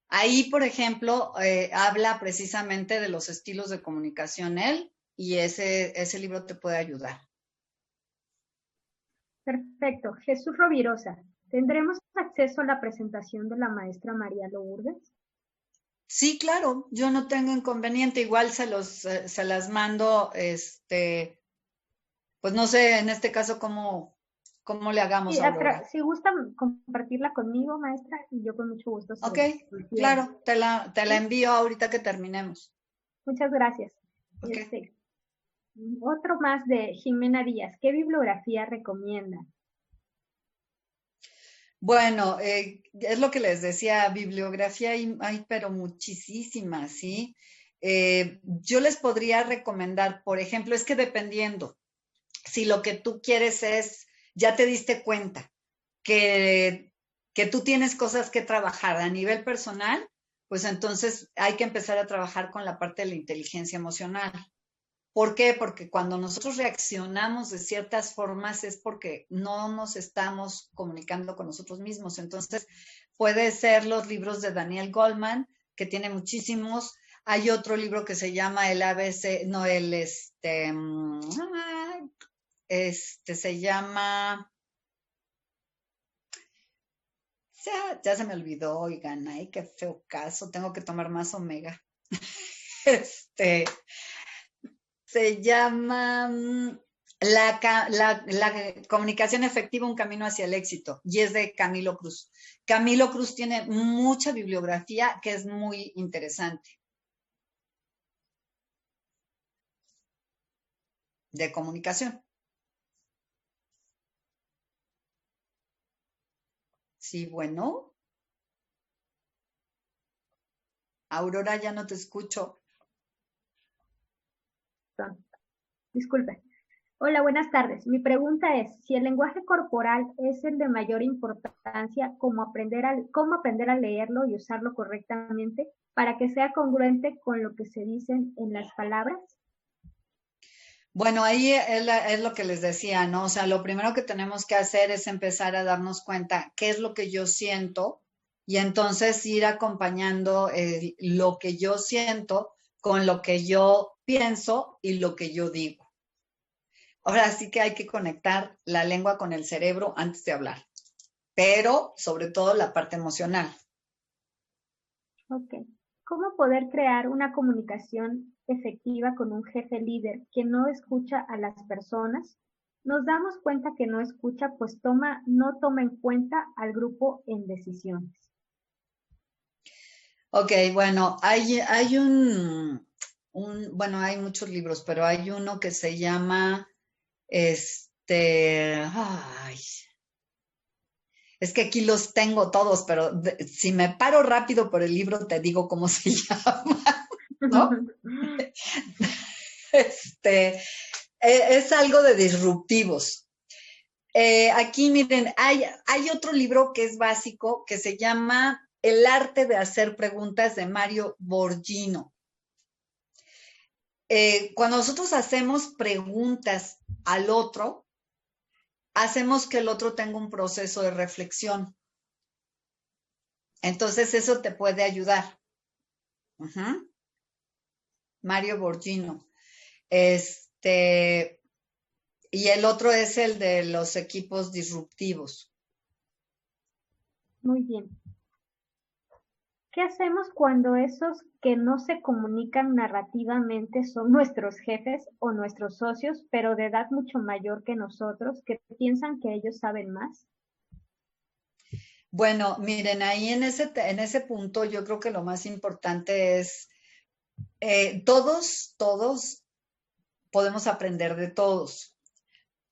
Ahí, por ejemplo, habla precisamente de los estilos de comunicación él, y ese libro te puede ayudar. Perfecto. Jesús Rovirosa, ¿tendremos acceso a la presentación de la maestra María Lourdes? Sí, claro, yo no tengo inconveniente, igual se las mando, pues no sé, en este caso, cómo le hagamos, Sí, Aurora. si gusta compartirla conmigo, maestra, y yo con mucho gusto. Ok, claro, te la envío ahorita que terminemos. Muchas gracias. Okay. Otro más de Jimena Díaz. ¿Qué bibliografía recomienda? Bueno, es lo que les decía, bibliografía hay pero muchísimas, ¿sí? Yo les podría recomendar, por ejemplo, es que dependiendo, si lo que tú quieres es, ya te diste cuenta que tú tienes cosas que trabajar a nivel personal, pues entonces hay que empezar a trabajar con la parte de la inteligencia emocional. ¿Por qué? Porque cuando nosotros reaccionamos de ciertas formas es porque no nos estamos comunicando con nosotros mismos. Entonces, puede ser los libros de Daniel Goleman, que tiene muchísimos. Hay otro libro que se llama el ABC, no, se llama, ya se me olvidó, oigan, ay, qué feo caso, tengo que tomar más omega. Se llama la comunicación efectiva, un camino hacia el éxito, y es de Camilo Cruz. Camilo Cruz tiene mucha bibliografía que es muy interesante de comunicación. Sí, bueno. Aurora, ya no te escucho. Disculpe. Hola, buenas tardes. Mi pregunta es, si el lenguaje corporal es el de mayor importancia, ¿cómo aprender a leerlo y usarlo correctamente para que sea congruente con lo que se dicen en las palabras? Bueno, ahí es lo que les decía, ¿no? O sea, lo primero que tenemos que hacer es empezar a darnos cuenta qué es lo que yo siento y entonces ir acompañando lo que yo siento con lo que yo pienso y lo que yo digo. Ahora sí que hay que conectar la lengua con el cerebro antes de hablar, pero sobre todo la parte emocional. Ok. ¿Cómo poder crear una comunicación efectiva con un jefe líder que no escucha a las personas? Nos damos cuenta que no escucha, pues no toma en cuenta al grupo en decisiones. Ok, bueno, hay bueno, hay muchos libros, pero hay uno que se llama, ay, es que aquí los tengo todos, pero si me paro rápido por el libro te digo cómo se llama, ¿no? Es algo de disruptivos. Aquí miren, hay otro libro que es básico que se llama El arte de hacer preguntas de Mario Borghino. Cuando nosotros hacemos preguntas al otro, hacemos que el otro tenga un proceso de reflexión. Entonces eso te puede ayudar. Mario Borghino. Y el otro es el de los equipos disruptivos. Muy bien. ¿Qué hacemos cuando esos que no se comunican narrativamente son nuestros jefes o nuestros socios, pero de edad mucho mayor que nosotros, que piensan que ellos saben más? Bueno, miren, ahí en ese punto yo creo que lo más importante es, todos podemos aprender de todos,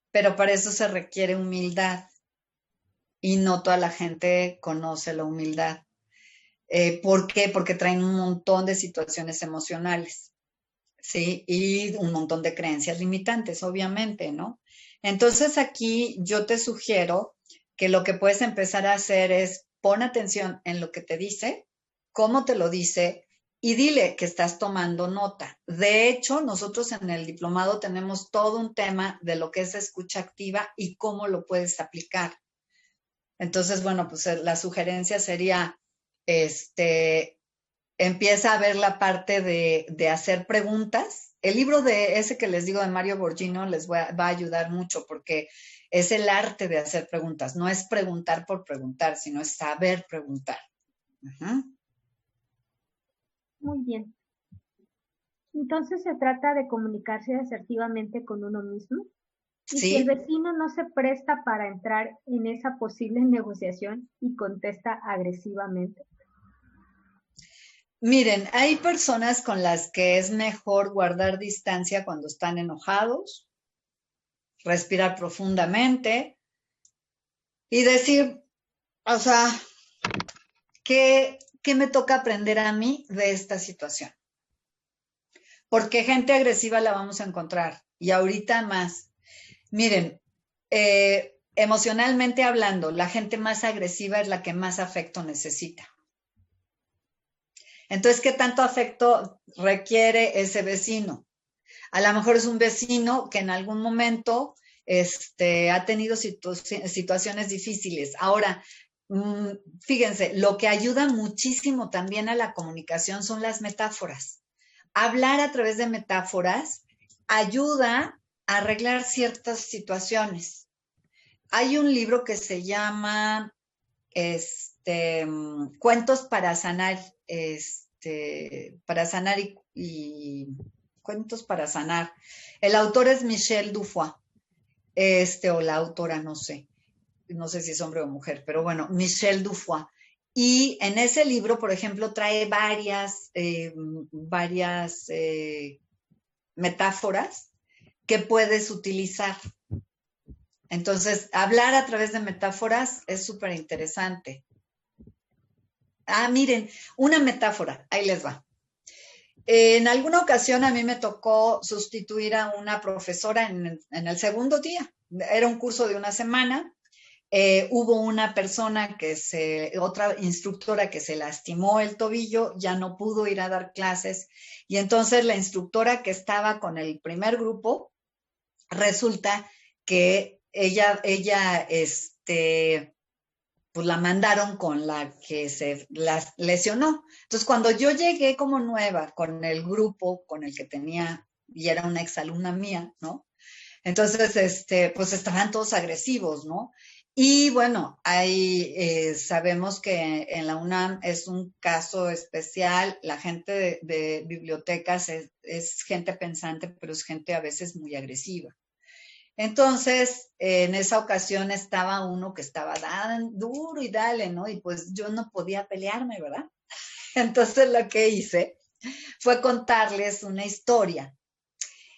pero para eso se requiere humildad y no toda la gente conoce la humildad. ¿Por qué? Porque traen un montón de situaciones emocionales, ¿sí? Y un montón de creencias limitantes, obviamente, ¿no? Entonces aquí yo te sugiero que lo que puedes empezar a hacer es pon atención en lo que te dice, cómo te lo dice y dile que estás tomando nota. De hecho, nosotros en el diplomado tenemos todo un tema de lo que es escucha activa y cómo lo puedes aplicar. Entonces, bueno, pues la sugerencia sería, empieza a ver la parte de hacer preguntas. El libro de ese que les digo de Mario Borghino va a ayudar mucho porque es el arte de hacer preguntas. No es preguntar por preguntar, sino es saber preguntar. Muy bien. Entonces se trata de comunicarse asertivamente con uno mismo. Y si el Sí. vecino no se presta para entrar en esa posible negociación y contesta agresivamente. Miren, hay personas con las que es mejor guardar distancia cuando están enojados, respirar profundamente y decir, o sea, ¿qué me toca aprender a mí de esta situación? Porque gente agresiva la vamos a encontrar y ahorita más. Miren, emocionalmente hablando, la gente más agresiva es la que más afecto necesita. Entonces, ¿qué tanto afecto requiere ese vecino? A lo mejor es un vecino que en algún momento ha tenido situaciones difíciles. Ahora, fíjense, lo que ayuda muchísimo también a la comunicación son las metáforas. Hablar a través de metáforas ayuda a arreglar ciertas situaciones. Hay un libro que se llama Cuentos para sanar, y Cuentos para sanar. El autor es Michel Dufoy, o la autora, no sé si es hombre o mujer, pero bueno, Michel Dufoy. Y en ese libro, por ejemplo, trae varias metáforas que puedes utilizar. Entonces, hablar a través de metáforas es súper interesante. Miren, una metáfora, ahí les va. En alguna ocasión a mí me tocó sustituir a una profesora en el segundo día. Era un curso de una semana. Hubo una persona otra instructora que se lastimó el tobillo, ya no pudo ir a dar clases. Y entonces la instructora que estaba con el primer grupo, resulta que ella pues la mandaron con la que se lesionó. Entonces, cuando yo llegué como nueva con el grupo con el que tenía, y era una exalumna mía, ¿no? Entonces, pues estaban todos agresivos, ¿no? Y bueno, sabemos que en la UNAM es un caso especial, la gente de bibliotecas es gente pensante, pero es gente a veces muy agresiva. Entonces, en esa ocasión estaba uno que estaba duro y dale, ¿no? Y pues yo no podía pelearme, ¿verdad? Entonces lo que hice fue contarles una historia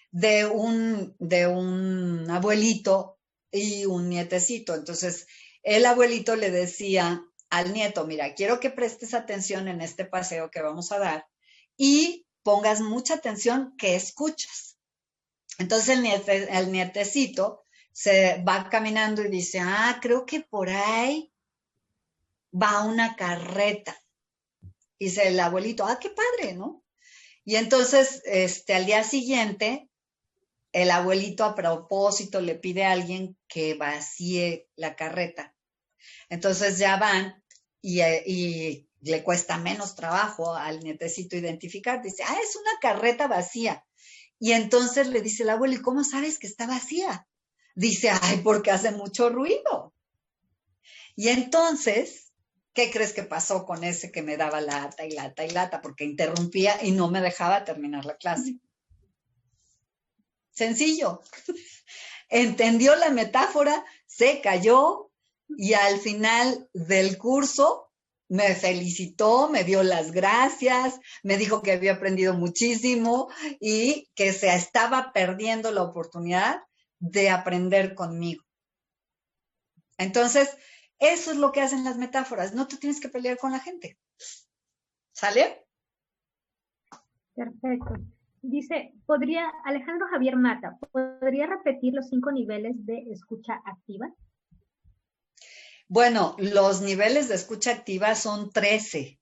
de un abuelito y un nietecito. Entonces, el abuelito le decía al nieto, mira, quiero que prestes atención en este paseo que vamos a dar y pongas mucha atención que escuchas. Entonces el nietecito se va caminando y dice, creo que por ahí va una carreta. Y dice el abuelito, qué padre, ¿no? Y entonces, al día siguiente, el abuelito a propósito le pide a alguien que vacíe la carreta. Entonces ya van y le cuesta menos trabajo al nietecito identificar. Dice, es una carreta vacía. Y entonces le dice el abuelo, ¿y cómo sabes que está vacía? Dice, porque hace mucho ruido. Y entonces, ¿qué crees que pasó con ese que me daba lata y lata y lata? Porque interrumpía y no me dejaba terminar la clase. Sencillo. Entendió la metáfora, se cayó y al final del curso me felicitó, me dio las gracias, me dijo que había aprendido muchísimo y que se estaba perdiendo la oportunidad de aprender conmigo. Entonces, eso es lo que hacen las metáforas. No te tienes que pelear con la gente. ¿Sale? Perfecto. Dice, Alejandro Javier Mata, ¿podría repetir los 5 niveles de escucha activa? Bueno, los niveles de escucha activa son 13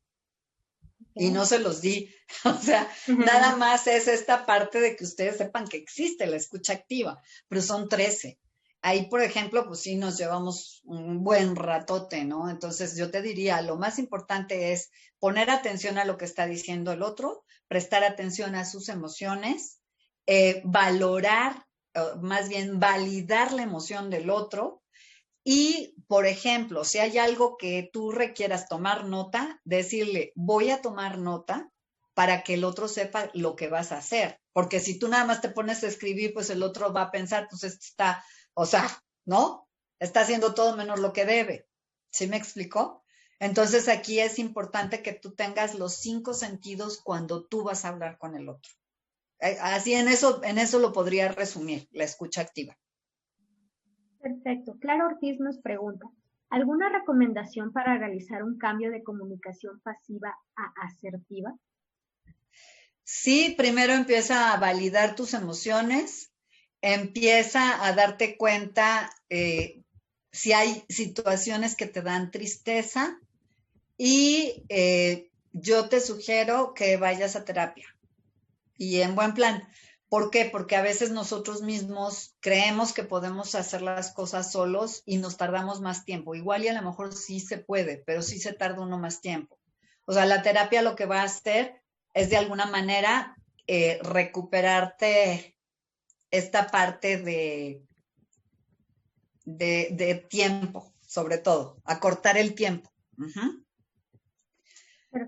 y no se los di. O sea, nada más es esta parte de que ustedes sepan que existe la escucha activa, pero son 13. Ahí, por ejemplo, pues sí nos llevamos un buen ratote, ¿no? Entonces yo te diría, lo más importante es poner atención a lo que está diciendo el otro, prestar atención a sus emociones, valorar, más bien validar la emoción del otro. Y, por ejemplo, si hay algo que tú requieras tomar nota, decirle, voy a tomar nota para que el otro sepa lo que vas a hacer. Porque si tú nada más te pones a escribir, pues el otro va a pensar, pues esto está, o sea, ¿no? Está haciendo todo menos lo que debe. ¿Sí me explicó? Entonces aquí es importante que tú tengas los 5 sentidos cuando tú vas a hablar con el otro. Así en eso lo podría resumir, la escucha activa. Perfecto. Clara Ortiz nos pregunta, ¿alguna recomendación para realizar un cambio de comunicación pasiva a asertiva? Sí, primero empieza a validar tus emociones, empieza a darte cuenta si hay situaciones que te dan tristeza y yo te sugiero que vayas a terapia y en buen plan. ¿Por qué? Porque a veces nosotros mismos creemos que podemos hacer las cosas solos y nos tardamos más tiempo. Igual y a lo mejor sí se puede, pero sí se tarda uno más tiempo. O sea, la terapia lo que va a hacer es de alguna manera recuperarte esta parte de tiempo, sobre todo, acortar el tiempo.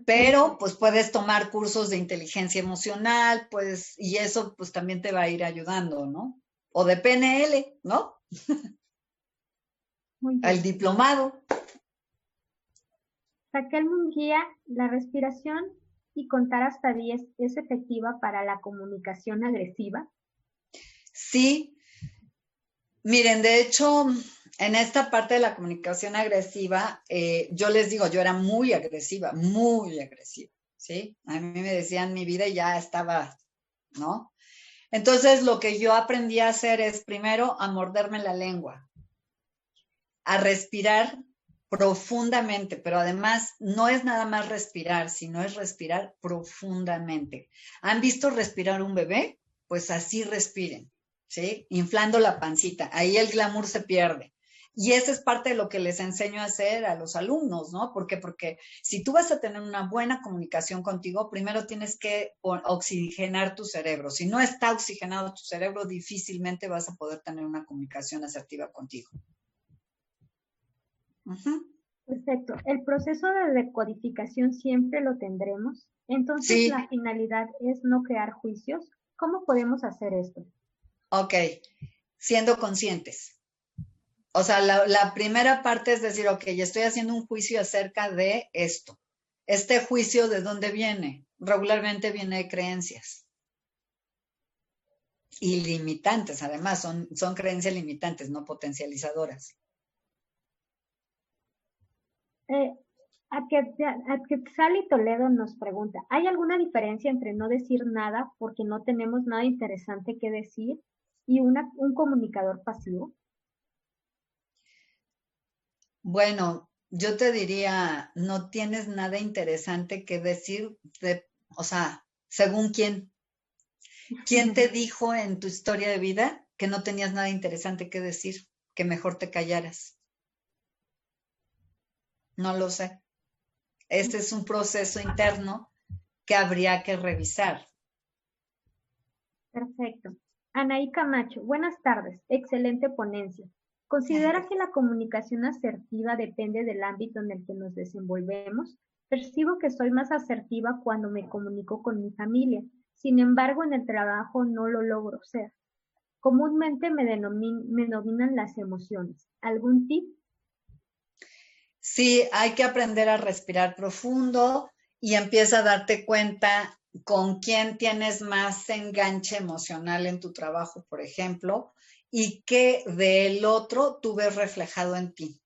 Pero pues puedes tomar cursos de inteligencia emocional, pues, y eso pues también te va a ir ayudando, ¿no? O de PNL, ¿no? Al diplomado. Raquel Munguía, ¿la respiración y contar hasta 10 es efectiva para la comunicación agresiva? Sí. Miren, de hecho, en esta parte de la comunicación agresiva, yo les digo, yo era muy agresiva, ¿sí? A mí me decían mi vida y ya estaba, ¿no? Entonces, lo que yo aprendí a hacer es primero a morderme la lengua, a respirar profundamente, pero además no es nada más respirar, sino es respirar profundamente. ¿Han visto respirar un bebé? Pues así respiren, ¿sí? Inflando la pancita, ahí el glamour se pierde. Y esa es parte de lo que les enseño a hacer a los alumnos, ¿no? ¿Por qué? Porque si tú vas a tener una buena comunicación contigo, primero tienes que oxigenar tu cerebro. Si no está oxigenado tu cerebro, difícilmente vas a poder tener una comunicación asertiva contigo. Perfecto. ¿El proceso de decodificación siempre lo tendremos? Entonces, sí. La finalidad es no crear juicios. ¿Cómo podemos hacer esto? Ok, siendo conscientes. O sea, la primera parte es decir, ok, estoy haciendo un juicio acerca de esto. ¿Este juicio de dónde viene? Regularmente viene de creencias. Y limitantes, además, son creencias limitantes, no potencializadoras. Sally Toledo nos pregunta, ¿hay alguna diferencia entre no decir nada porque no tenemos nada interesante que decir y un comunicador pasivo? Bueno, yo te diría, no tienes nada interesante que decir, o sea, según quién. ¿Quién te dijo en tu historia de vida que no tenías nada interesante que decir, que mejor te callaras? No lo sé. Este es un proceso interno que habría que revisar. Perfecto. Anaí Camacho, buenas tardes. Excelente ponencia. ¿Considera que la comunicación asertiva depende del ámbito en el que nos desenvolvemos? Percibo que soy más asertiva cuando me comunico con mi familia. Sin embargo, en el trabajo no lo logro ser. Comúnmente me dominan las emociones. ¿Algún tip? Sí, hay que aprender a respirar profundo y empieza a darte cuenta con quién tienes más enganche emocional en tu trabajo, por ejemplo, y qué del otro tú ves reflejado en ti.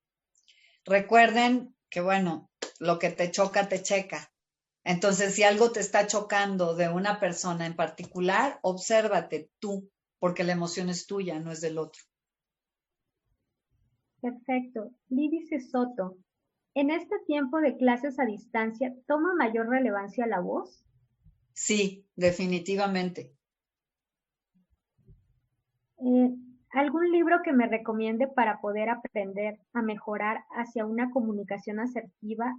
Recuerden que, bueno, lo que te choca, te checa. Entonces, si algo te está chocando de una persona en particular, obsérvate tú, porque la emoción es tuya, no es del otro. Perfecto. Lidice Soto, ¿en este tiempo de clases a distancia toma mayor relevancia la voz? Sí, definitivamente. Eh, ¿Algún libro que me recomiende para poder aprender a mejorar hacia una comunicación asertiva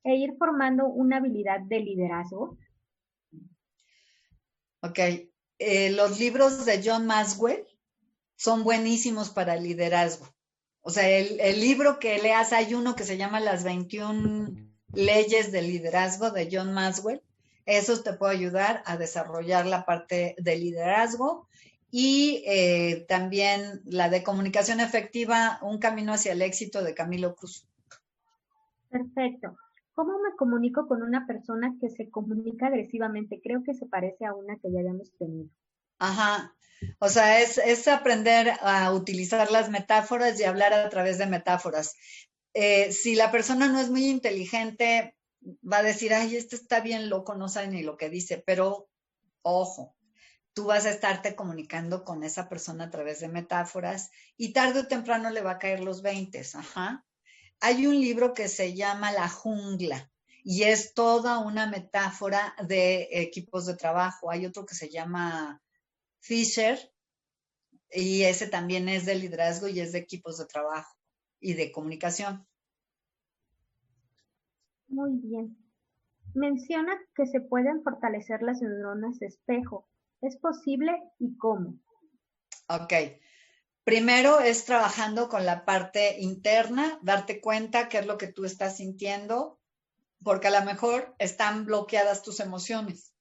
e ir formando una habilidad de liderazgo? Ok. Los libros de John Maxwell son buenísimos para el liderazgo. O sea, el libro que leas, hay uno que se llama Las 21 leyes del liderazgo de John Maxwell. Eso te puede ayudar a desarrollar la parte de liderazgo y también la de comunicación efectiva, Un camino hacia el éxito de Camilo Cruz. Perfecto. ¿Cómo me comunico con una persona que se comunica agresivamente? Creo que se parece a una que ya habíamos tenido. Ajá. O sea, es aprender a utilizar las metáforas y hablar a través de metáforas. Si la persona no es muy inteligente, va a decir, ay, este está bien loco, no sabe ni lo que dice, pero ojo, tú vas a estarte comunicando con esa persona a través de metáforas y tarde o temprano le va a caer los 20. Ajá. Hay un libro que se llama La jungla y es toda una metáfora de equipos de trabajo. Hay otro que se llama Fisher y ese también es de liderazgo y es de equipos de trabajo y de comunicación. Muy bien. Menciona que se pueden fortalecer las neuronas de espejo. ¿Es posible y cómo? Ok. Primero es trabajando con la parte interna, darte cuenta qué es lo que tú estás sintiendo, porque a lo mejor están bloqueadas tus emociones.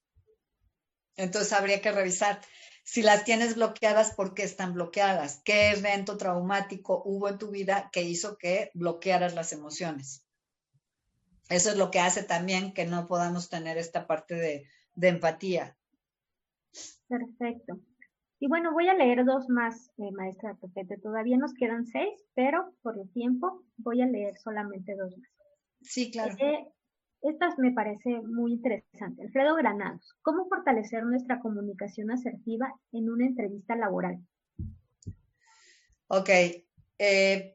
Entonces habría que revisar si las tienes bloqueadas, ¿por qué están bloqueadas? ¿Qué evento traumático hubo en tu vida que hizo que bloquearas las emociones? Eso es lo que hace también que no podamos tener esta parte de empatía. Perfecto. Y bueno, voy a leer dos más, maestra Pepete. Todavía nos quedan 6, pero por el tiempo voy a leer solamente dos más. Sí, claro. Estas me parece muy interesante. Alfredo Granados, ¿cómo fortalecer nuestra comunicación asertiva en una entrevista laboral? Ok.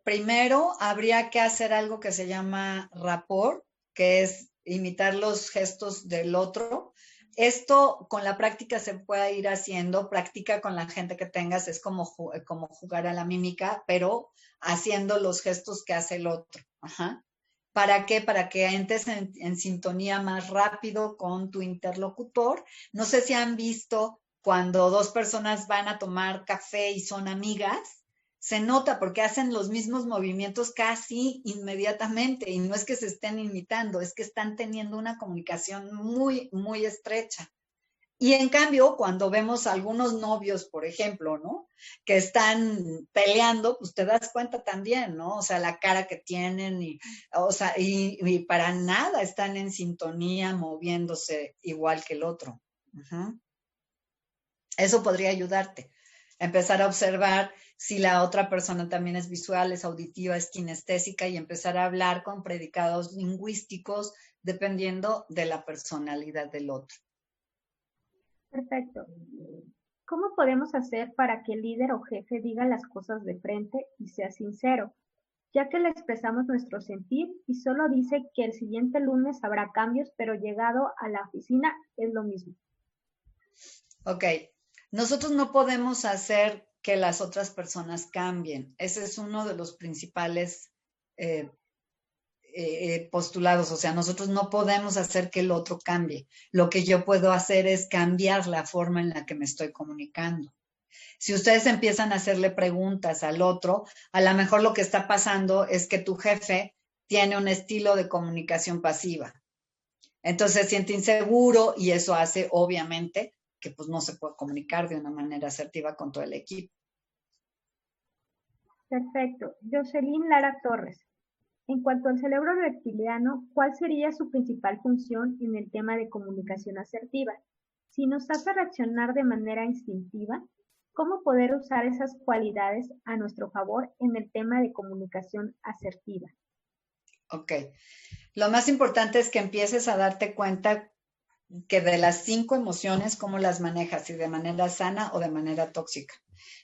Primero habría que hacer algo que se llama rapport, que es imitar los gestos del otro. Esto con la práctica se puede ir haciendo, practica con la gente que tengas, es como jugar a la mímica, pero haciendo los gestos que hace el otro. Ajá. ¿Para qué? Para que entres en sintonía más rápido con tu interlocutor. No sé si han visto cuando dos personas van a tomar café y son amigas, se nota porque hacen los mismos movimientos casi inmediatamente y no es que se estén imitando, es que están teniendo una comunicación muy, muy estrecha. Y en cambio, cuando vemos a algunos novios, por ejemplo, ¿no? Que están peleando, pues te das cuenta también, ¿no? O sea, la cara que tienen o sea, y para nada están en sintonía, moviéndose igual que el otro. Uh-huh. Eso podría ayudarte. Empezar a observar si la otra persona también es visual, es auditiva, es kinestésica y empezar a hablar con predicados lingüísticos dependiendo de la personalidad del otro. Perfecto. ¿Cómo podemos hacer para que el líder o jefe diga las cosas de frente y sea sincero, ya que le expresamos nuestro sentir y solo dice que el siguiente lunes habrá cambios, pero llegado a la oficina es lo mismo? Ok, nosotros no podemos hacer que las otras personas cambien. Ese es uno de los principales eh, postulados. O sea, nosotros no podemos hacer que el otro cambie. Lo que yo puedo hacer es cambiar la forma en la que me estoy comunicando. Si ustedes empiezan a hacerle preguntas al otro, a lo mejor lo que está pasando es que tu jefe tiene un estilo de comunicación pasiva. Entonces se siente inseguro y eso hace, obviamente, que pues no se puede comunicar de una manera asertiva con todo el equipo. Perfecto. Jocelyn Lara Torres. En cuanto al cerebro reptiliano, ¿cuál sería su principal función en el tema de comunicación asertiva? Si nos hace reaccionar de manera instintiva, ¿cómo poder usar esas cualidades a nuestro favor en el tema de comunicación asertiva? Ok. Lo más importante es que empieces a darte cuenta que de las 5 emociones, cómo las manejas, si de manera sana o de manera tóxica.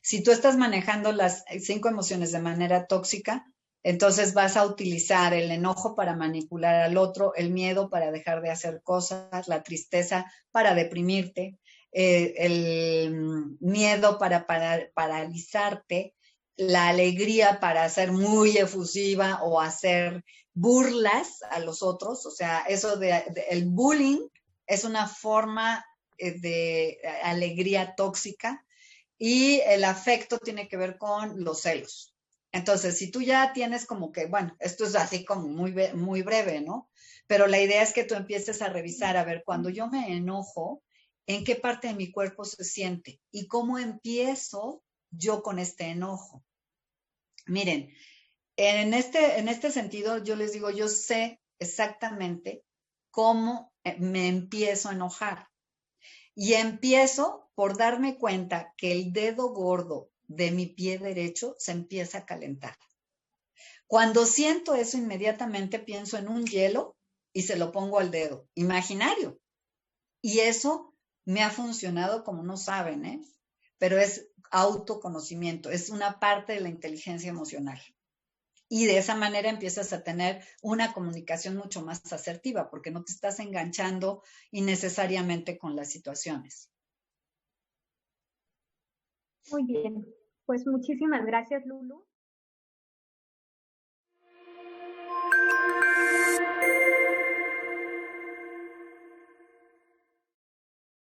Si tú estás manejando las 5 emociones de manera tóxica, entonces vas a utilizar el enojo para manipular al otro, el miedo para dejar de hacer cosas, la tristeza para deprimirte, el miedo para paralizarte, la alegría para ser muy efusiva o hacer burlas a los otros. O sea, eso el bullying es una forma de alegría tóxica, y el afecto tiene que ver con los celos. Entonces, si tú ya tienes como que, bueno, esto es así como muy breve, ¿no? Pero la idea es que tú empieces a revisar, a ver, cuando yo me enojo, ¿en qué parte de mi cuerpo se siente? ¿Y cómo empiezo yo con este enojo? Miren, en este sentido, yo les digo, yo sé exactamente cómo me empiezo a enojar. Y empiezo por darme cuenta que el dedo gordo de mi pie derecho se empieza a calentar. Cuando siento eso, inmediatamente pienso en un hielo y se lo pongo al dedo, imaginario. Y eso me ha funcionado como no saben, ¿eh? Pero es autoconocimiento, es una parte de la inteligencia emocional. Y de esa manera empiezas a tener una comunicación mucho más asertiva, porque no te estás enganchando innecesariamente con las situaciones. Muy bien, pues muchísimas gracias, Lulu.